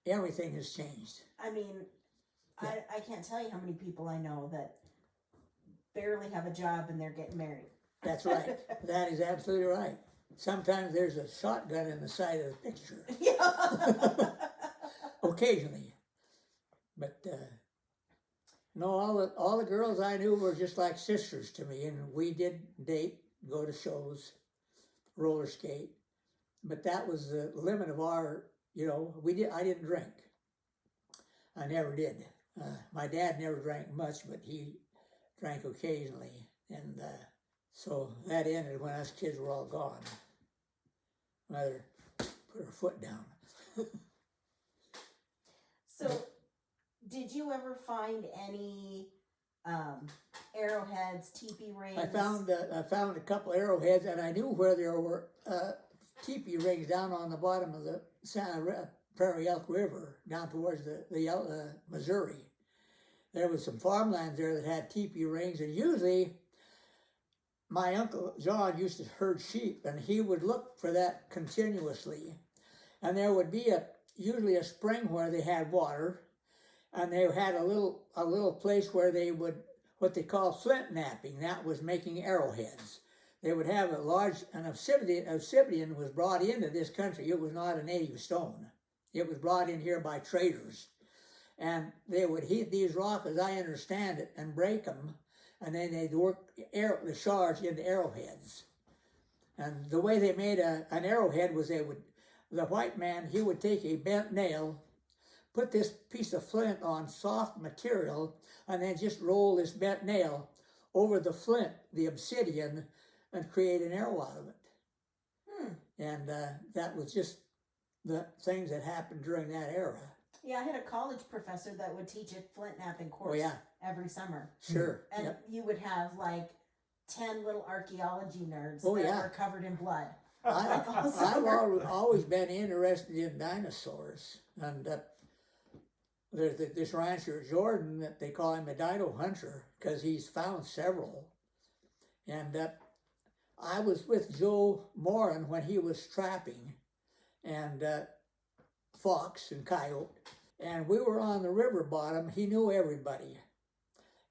Everything has changed. I mean, Yeah. I can't tell you how many people I know that barely have a job and they're getting married. That's right. That is absolutely right. Sometimes there's a shotgun in the side of the picture. Yeah. Occasionally. But no, all the girls I knew were just like sisters to me, and we did date, go to shows, roller skate. But that was the limit of our, you know, I didn't drink. I never did. My dad never drank much, but he drank occasionally. And so that ended when us kids were all gone. Mother put her foot down. So, did you ever find any arrowheads, teepee rings? I found a couple arrowheads, and I knew where there were teepee rings down on the bottom of the Prairie Elk River, down towards the Missouri. There was some farmlands there that had teepee rings, and usually my Uncle John used to herd sheep, and he would look for that continuously. And there would be usually a spring where they had water, and they had a little place where they would, what they call flint knapping. That was making arrowheads. They would have an obsidian was brought into this country. It was not a native stone. It was brought in here by traders. And they would heat these rocks, as I understand it, and break them, and then they'd work the shards into arrowheads. And the way they made an arrowhead was the white man, he would take a bent nail, put this piece of flint on soft material, and then just roll this bent nail over the flint, the obsidian, and create an arrow out of it. And that was just the things that happened during that era. Yeah, I had a college professor that would teach a flint knapping course every summer. Sure. And yep. you would have like 10 little archaeology nerds that were covered in blood. I've always been interested in dinosaurs. And there's this rancher, Jordan, that they call him a dino hunter because he's found several. And I was with Joe Moran when he was trapping, and fox and coyote, and we were on the river bottom. He knew everybody,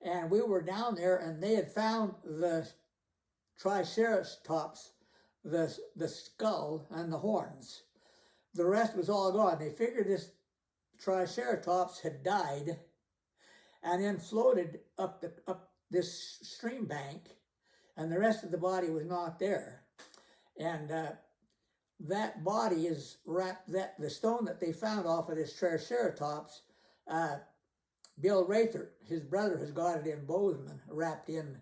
and we were down there, and they had found the triceratops, the skull and the horns. The rest was all gone. They figured this triceratops had died and then floated up this stream bank, and the rest of the body was not there. And that body is wrapped, that the stone that they found off of this Triceratops, Bill Rather, his brother, has got it in Bozeman, wrapped in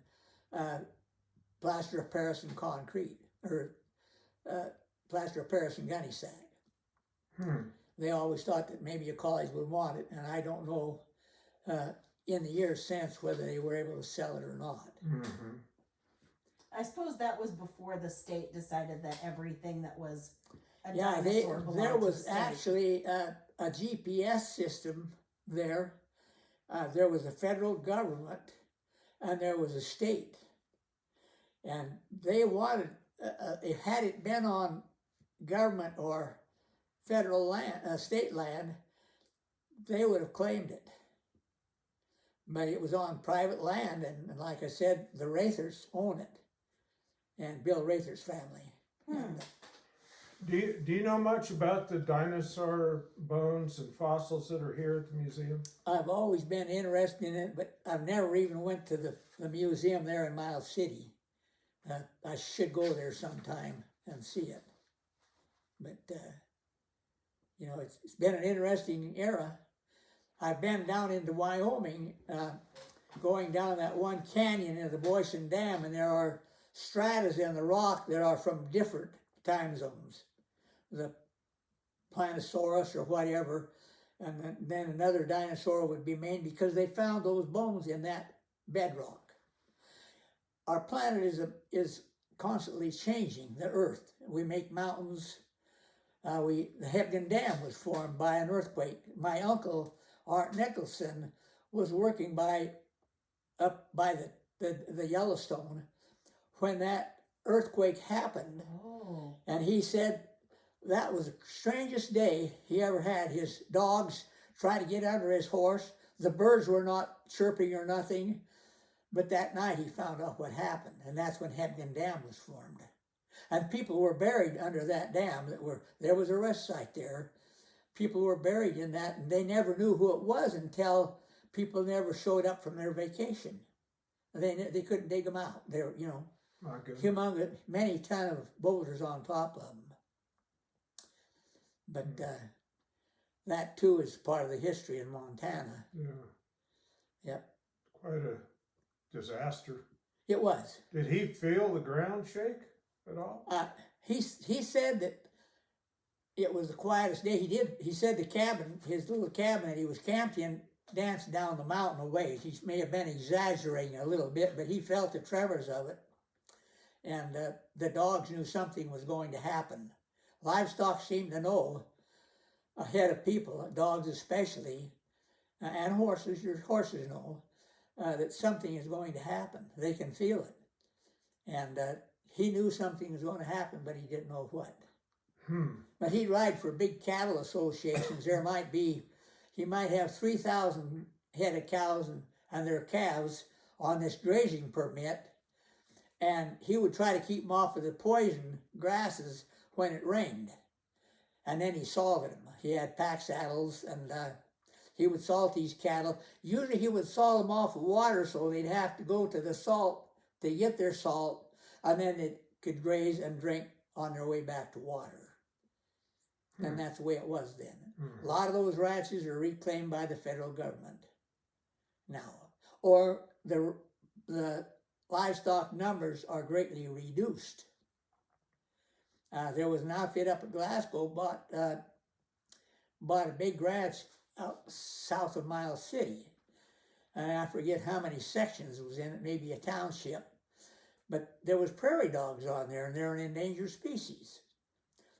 plaster of Paris and concrete, or plaster of Paris and gunny sack. They always thought that maybe a college would want it, and I don't know in the years since whether they were able to sell it or not. Mm-hmm. I suppose that was before the state decided that everything that was a Yeah, dinosaur belonged there to was the state. actually a GPS system there. There was a federal government, and there was a state. And they wanted, had it been on government or federal land, state land, they would have claimed it. But it was on private land, and like I said, the Rathers own it, and Bill Rather's family. And, Do you know much about the dinosaur bones and fossils that are here at the museum? I've always been interested in it, but I've never even went to the museum there in Miles City. I should go there sometime and see it. But, you know, it's been an interesting era. I've been down into Wyoming, going down that one canyon in the Boysen Dam, and there are stratas in the rock that are from different time zones. The Planosaurus or whatever, and then another dinosaur would be made because they found those bones in that bedrock. Our planet is constantly changing, the Earth. We make mountains. The Hebgen Dam was formed by an earthquake. My uncle, Art Nicholson, was working up by the Yellowstone when that earthquake happened. Oh. And he said that was the strangest day he ever had. His dogs tried to get under his horse. The birds were not chirping or nothing. But that night he found out what happened, and that's when Hebgen Dam was formed. And people were buried under that dam. There was a rest site there. People were buried in that, and they never knew who it was until people never showed up from their vacation. They couldn't dig them out. They're, you know, My goodness. humongous, many ton of boulders on top of them. But that too is part of the history in Montana. Yeah. Yep, Quite a disaster. it was. Did he feel the ground shake at all? He said that it was the quietest day. He said the cabin, his little cabin that he was camped in, danced down the mountain a ways. He may have been exaggerating a little bit, but he felt the tremors of it. And the dogs knew something was going to happen. Livestock seemed to know ahead of people, dogs especially, and horses. Your horses know that something is going to happen. They can feel it. And he knew something was going to happen, but he didn't know what. But he'd ride for big cattle associations. He might have 3,000 head of cows and their calves on this grazing permit, and he would try to keep them off of the poison grasses when it rained. And then he salted them. He had pack saddles, and he would salt these cattle. Usually he would salt them off of water so they'd have to go to the salt to get their salt, and then they could graze and drink on their way back to water. And that's the way it was then. A lot of those ranches are reclaimed by the federal government now. Or the livestock numbers are greatly reduced. There was an outfit up at Glasgow bought a big ranch out south of Miles City. And I forget how many sections was in it, maybe a township. But there was prairie dogs on there, and they're an endangered species.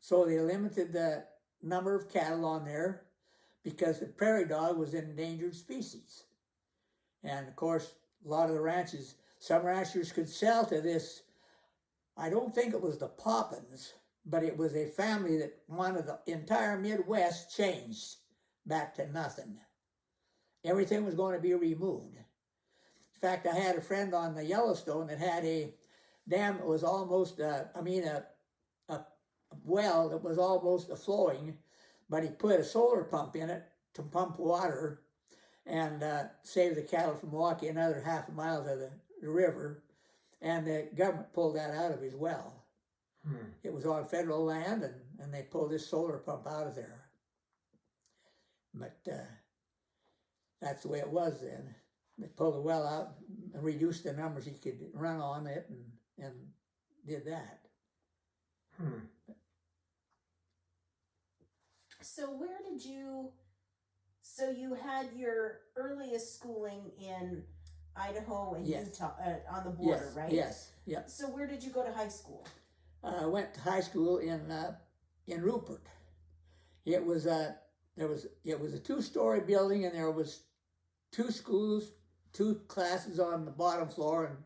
So they limited the number of cattle on there because the prairie dog was an endangered species. And of course, a lot of the ranches, some ranchers could sell to this, I don't think it was the Poppins, but it was a family that wanted the entire Midwest changed back to nothing. Everything was going to be removed. In fact, I had a friend on the Yellowstone that had a dam that was almost, a well that was almost a flowing, but he put a solar pump in it to pump water and save the cattle from walking another half a mile to the river, and the government pulled that out of his well. It was on federal land, and they pulled this solar pump out of there. But that's the way it was then. They pulled the well out and reduced the numbers he could run on it, and did that. So where did you? So you had your earliest schooling in Idaho and Yes. Utah on the border, Yes, right? yes, yeah. So where did you go to high school? I went to high school in Rupert. It was a 2-story building, and there was 2 schools, 2 classes on the bottom floor,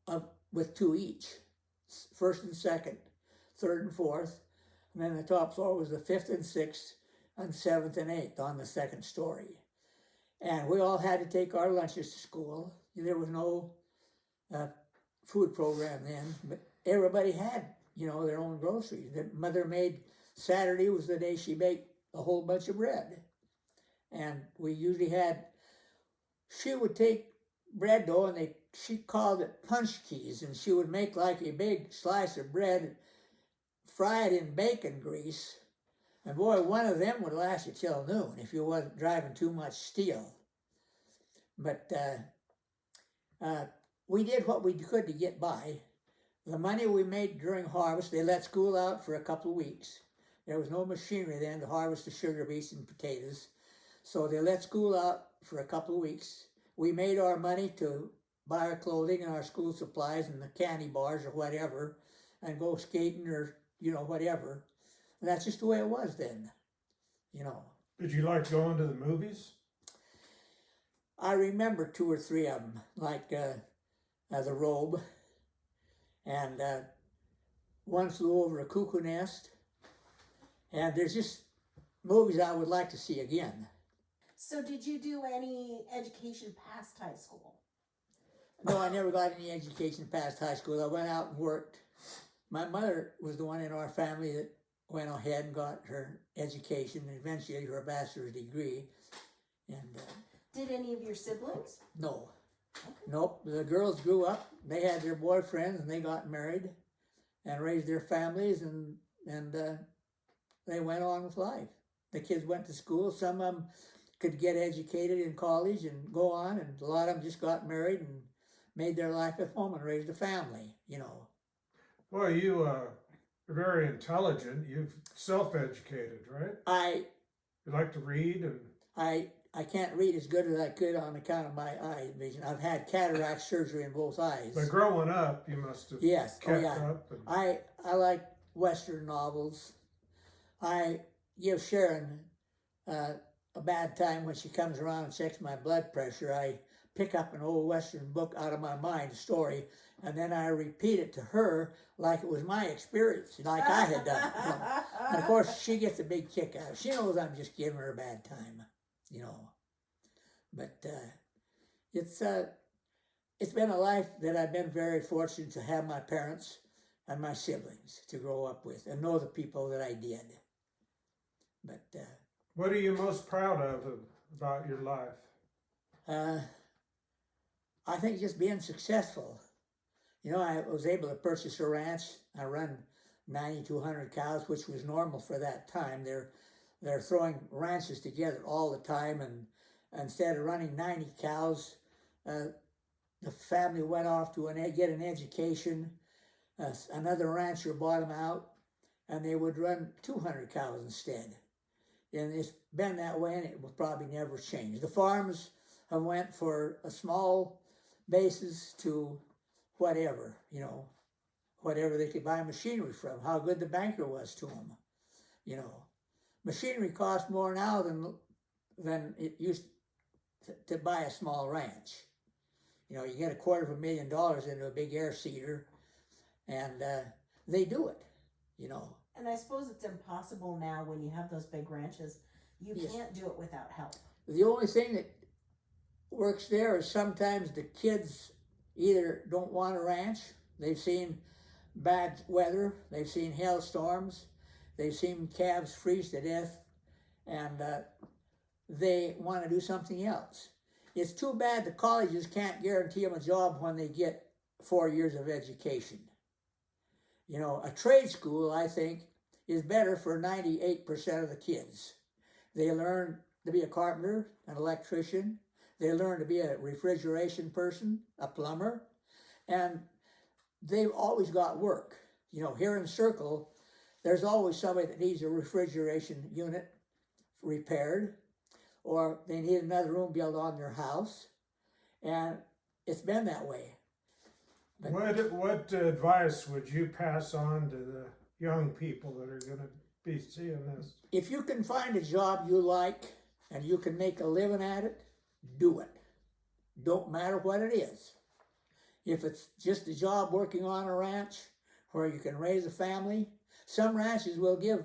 and with 2 each, first and second, third and fourth, and then the top floor was the 5th and 6th, and 7th and 8th on the second story. And we all had to take our lunches to school. There was no food program then, but everybody had, their own groceries. The mother made, Saturday was the day she baked a whole bunch of bread. And we usually had, she would take bread dough, and she called it punch keys, and she would make like a big slice of bread, fry it in bacon grease, and boy, one of them would last you till noon if you wasn't driving too much steel. But we did what we could to get by. The money we made during harvest, they let school out for a couple of weeks. There was no machinery then to harvest the sugar beets and potatoes. So they let school out for a couple of weeks. We made our money to buy our clothing and our school supplies and the candy bars or whatever, and go skating or, whatever. And that's just the way it was then, Did you like going to the movies? I remember 2 or 3 of them, like The Robe, and One Flew Over a Cuckoo Nest. And there's just movies I would like to see again. So did you do any education past high school? No, I never got any education past high school. I went out and worked. My mother was the one in our family that went ahead and got her education, and eventually her bachelor's degree. And Did any of your siblings? no, Okay. nope. The girls grew up. They had their boyfriends, and they got married, and raised their families, and they went on with life. The kids went to school. Some of them could get educated in college and go on, and a lot of them just got married and made their life at home and raised a family. Well, you are very intelligent. You've self-educated, right? You like to read, and I can't read as good as I could on account of my eye vision. I've had cataract surgery in both eyes. but growing up, you must have Yes, kept yeah. up. And I like Western novels. I give Sharon a bad time when she comes around and checks my blood pressure. I pick up an old Western book out of my mind, a story, and then I repeat it to her like it was my experience, like I had done it. And of course, she gets a big kick out of it. She knows I'm just giving her a bad time, But it's been a life that I've been very fortunate to have my parents and my siblings to grow up with and know the people that I did. But what are you most proud of about your life? I think just being successful. I was able to purchase a ranch. I run 90 to 100 cows, which was normal for that time. They're throwing ranches together all the time, and instead of running 90 cows, the family went off to get an education. Another rancher bought them out, and they would run 200 cows instead. And it's been that way, and it will probably never change. The farms have went for a small basis to whatever, whatever they could buy machinery from, how good the banker was to them. Machinery costs more now than it used to buy a small ranch. You get $250,000 into a big air seeder, and they do it, And I suppose it's impossible now when you have those big ranches. You Yes. can't do it without help. The only thing that works there is sometimes the kids either don't want a ranch, they've seen bad weather, they've seen hailstorms, they've seen calves freeze to death, and they want to do something else. It's too bad the colleges can't guarantee them a job when they get 4 years of education. You know, a trade school, I think, is better for 98% of the kids. They learn to be a carpenter, an electrician. They learn to be a refrigeration person, a plumber, and they've always got work. You know, here in Circle, there's always somebody that needs a refrigeration unit repaired, or they need another room built on their house, and it's been that way. But what advice would you pass on to the young people that are going to be seeing this? if you can find a job you like and you can make a living at it, do it. Don't matter what it is. If it's just a job working on a ranch where you can raise a family, some ranches will give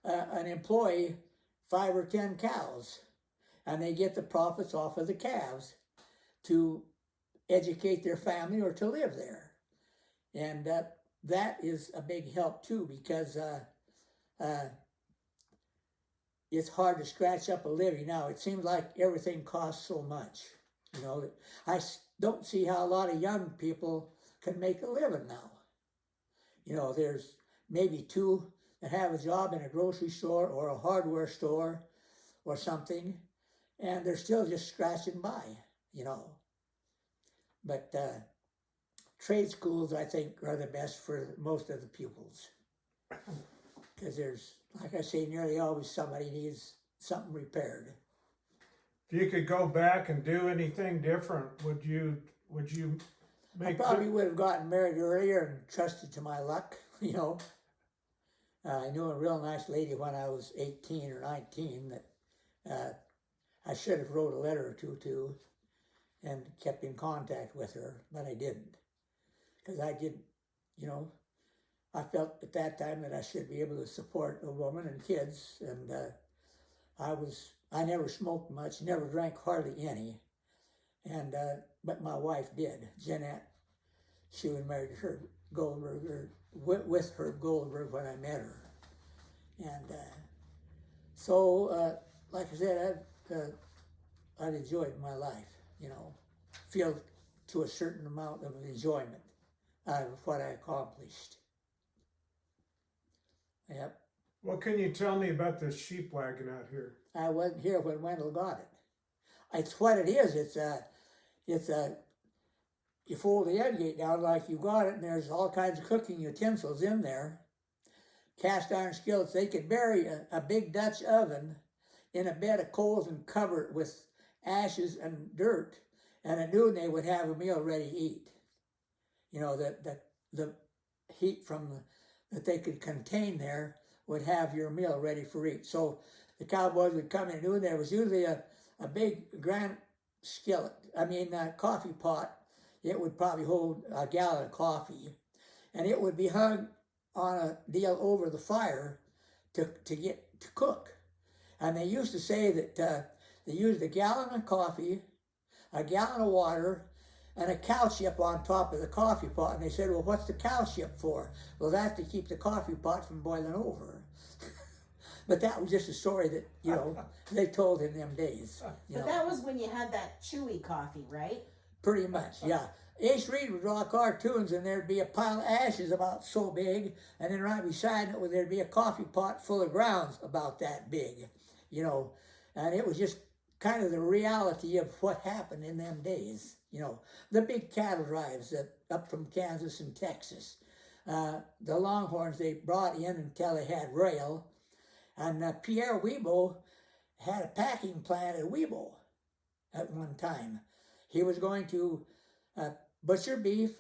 an employee 5 or 10 cows, and they get the profits off of the calves to educate their family or to live there. And that is a big help too, because it's hard to scratch up a living now. It seems like everything costs so much. You know, I don't see how a lot of young people can make a living now. You know, there's maybe 2 that have a job in a grocery store or a hardware store or something, and they're still just scratching by, you know. But trade schools, I think, are the best for most of the pupils. Because there's, like I say, nearly always somebody needs something repaired. If you could go back and do anything different, would you I make probably would have gotten married earlier and trusted to my luck, you know. I knew a real nice lady when I was 18 or 19 that I should have wrote a letter or two to and kept in contact with her, but I didn't. Because I didn't, you know, I felt at that time that I should be able to support a woman and kids, and I never smoked much, never drank hardly any, and but my wife did, Jeanette. She was married to Herb Goldberg, or with Herb Goldberg when I met her, and so like I said, I've enjoyed my life, you know, feel to a certain amount of enjoyment out of what I accomplished. Yep. What can you tell me about this sheep wagon out here? I wasn't here when Wendell got it. It's what it is. It's a, you fold the end gate down like you got it, and there's all kinds of cooking utensils in there. Cast iron skillets. They could bury a big Dutch oven in a bed of coals and cover it with ashes and dirt, and at noon they would have a meal ready to eat. You know, the heat from that they could contain there would have your meal ready for eat. So the cowboys would come in at noon. There was usually a big grand skillet, coffee pot. It would probably hold a gallon of coffee, and it would be hung on a deal over the fire to cook. And they used to say that they used a gallon of coffee, a gallon of water, and a cow chip on top of the coffee pot. And they said, well, what's the cow chip for? Well, that's to keep the coffee pot from boiling over. But that was just a story that, you know, they told in them days. But that was when you had that chewy coffee, right? Pretty much, yeah. Ace Reed would draw cartoons, and there'd be a pile of ashes about so big, and then right beside it, there'd be a coffee pot full of grounds about that big, you know. And it was just kind of the reality of what happened in them days, you know. The big cattle drives up from Kansas and Texas. The Longhorns they brought in until they had rail. And Pierre Weibo had a packing plant at Weibo at one time. He was going to butcher beef,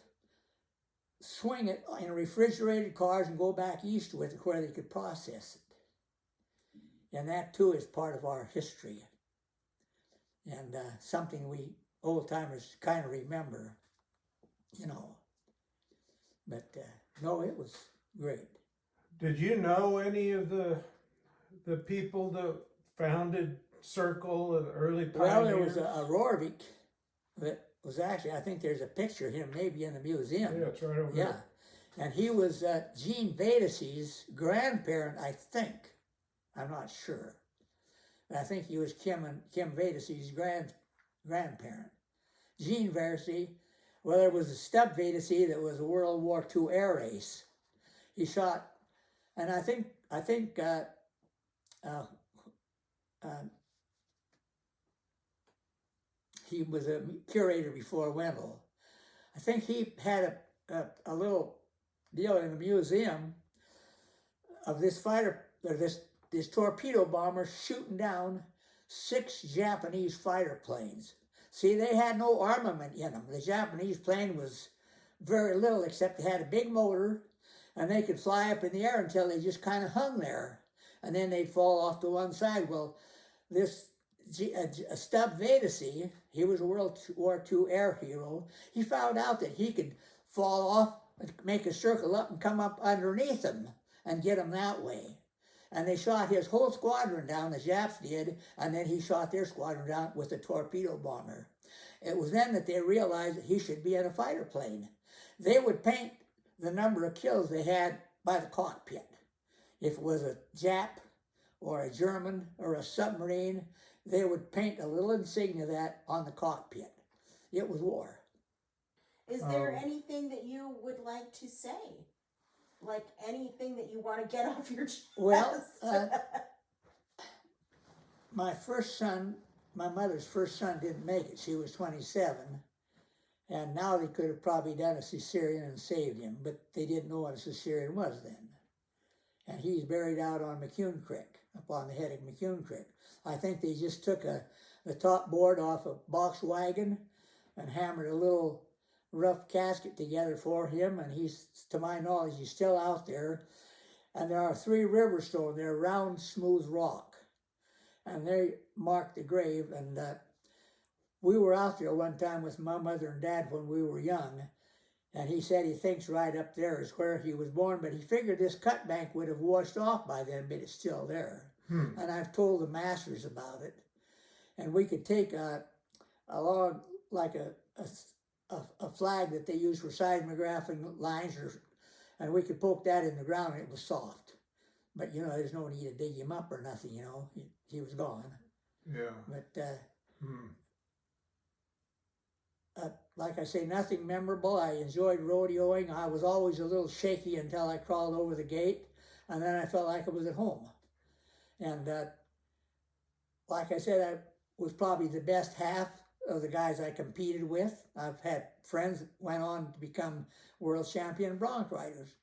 swing it in refrigerated cars, and go back east with it where they could process it. And that too is part of our history, and something we old timers kind of remember, you know. But no, it was great. Did you know any of the people that founded Circle in the early pioneers? Well, there was a Rorvik that was actually, I think there's a picture of him maybe in the museum. Yeah, it's right over there. Yeah, and he was Gene Vedase's grandparent, I think. I'm not sure. But I think he was Kim Vedase's grandparent. Gene Vedase, well, there was a Stub Vedase that was a World War II air ace. he shot, and I think uh, he was a curator before Wendell. I think he had a little deal in the museum of this fighter, or this torpedo bomber shooting down 6 Japanese fighter planes. See, they had no armament in them. The Japanese plane was very little, except they had a big motor, and they could fly up in the air until they just kind of hung there, and then they'd fall off to one side. Well, this Stubb Vedasi, he was a World War II air hero. He found out that he could fall off, make a circle up, and come up underneath them and get them that way. And they shot his whole squadron down, the Japs did, and then he shot their squadron down with a torpedo bomber. It was then that they realized that he should be in a fighter plane. They would paint the number of kills they had by the cockpit. If it was a Jap or a German or a submarine, they would paint a little insignia of that on the cockpit. It was war. Is there anything that you would like to say? Like anything that you want to get off your chest? Well, my first son, my mother's first son didn't make it. She was 27. And now they could have probably done a cesarean and saved him, but they didn't know what a cesarean was then. And he's buried out on McCone Creek, up on the head of McCone Creek. I think they just took the top board off a box wagon and hammered a little rough casket together for him, and he's, to my knowledge, he's still out there. And there are 3 river stones. They're round, smooth rock, and they mark the grave. And we were out there one time with my mother and dad when we were young, and he said he thinks right up there is where he was born, but he figured this cut bank would have washed off by then, but it's still there. And I've told the masters about it, and we could take along like a flag that they use for seismographing lines, and we could poke that in the ground and it was soft. But, you know, there's no need to dig him up or nothing, you know. He was gone. Yeah. But, like I say, nothing memorable. I enjoyed rodeoing. I was always a little shaky until I crawled over the gate, and then I felt like I was at home. And like I said, I was probably the best half of the guys I competed with. I've had friends that went on to become world champion bronc riders.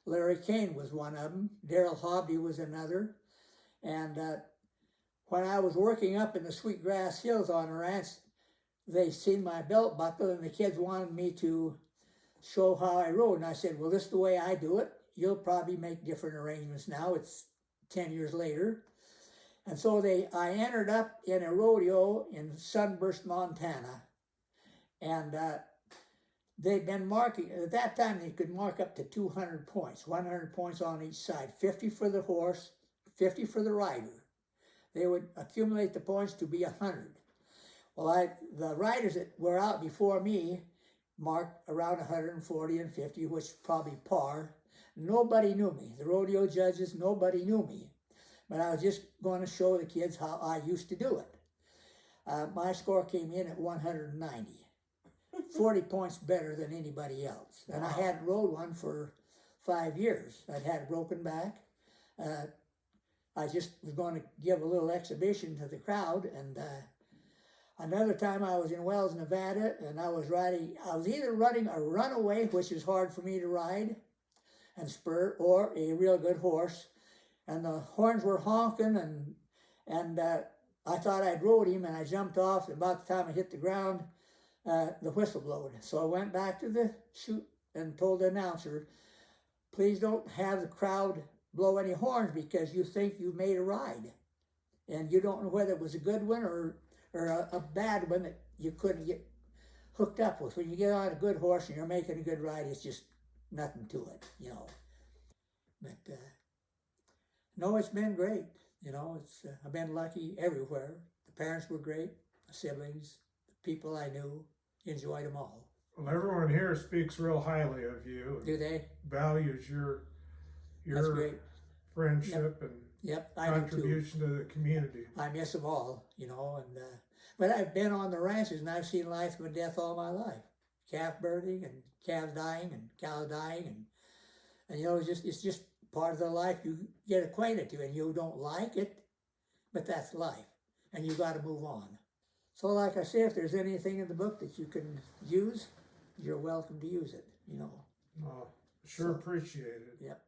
Larry Kane was one of them. Darrell Hobby was another. And when I was working up in the Sweetgrass Hills on a ranch, they seen my belt buckle, and the kids wanted me to show how I rode. And I said, well, this is the way I do it. You'll probably make different arrangements now. It's 10 years later. And so I entered up in a rodeo in Sunburst, Montana. And they'd been marking, at that time they could mark up to 200 points, 100 points on each side, 50 for the horse, 50 for the rider. They would accumulate the points to be 100. Well, the riders that were out before me marked around 140 and 50, which is probably par. Nobody knew me. The rodeo judges, nobody knew me. But I was just going to show the kids how I used to do it. My score came in at 190, 40 points better than anybody else. And I hadn't rode one for 5 years. I'd had a broken back. I just was going to give a little exhibition to the crowd. And another time I was in Wells, Nevada, and I was either running a runaway, which is hard for me to ride and spur, or a real good horse. And the horns were honking, and I thought I'd rode him, and I jumped off, and about the time I hit the ground, the whistle blowed. So I went back to the chute and told the announcer, please don't have the crowd blow any horns because you think you made a ride. And you don't know whether it was a good one or a bad one that you couldn't get hooked up with. When you get on a good horse and you're making a good ride, it's just nothing to it, you know. But no, it's been great. You know, I've been lucky everywhere. The parents were great, the siblings, the people I knew, enjoyed them all. Well, everyone here speaks real highly of you. Do they? Values your That's great. friendship and I do too. contribution to the community. I miss them all, you know. And but I've been on the ranches and I've seen life and death all my life. Calf birthing and calves dying and cows dying And you know, it's just part of the life you get acquainted to, and you don't like it, but that's life, and you got to move on. So, like I say, if there's anything in the book that you can use, you're welcome to use it. You know. Sure appreciate it. Yep.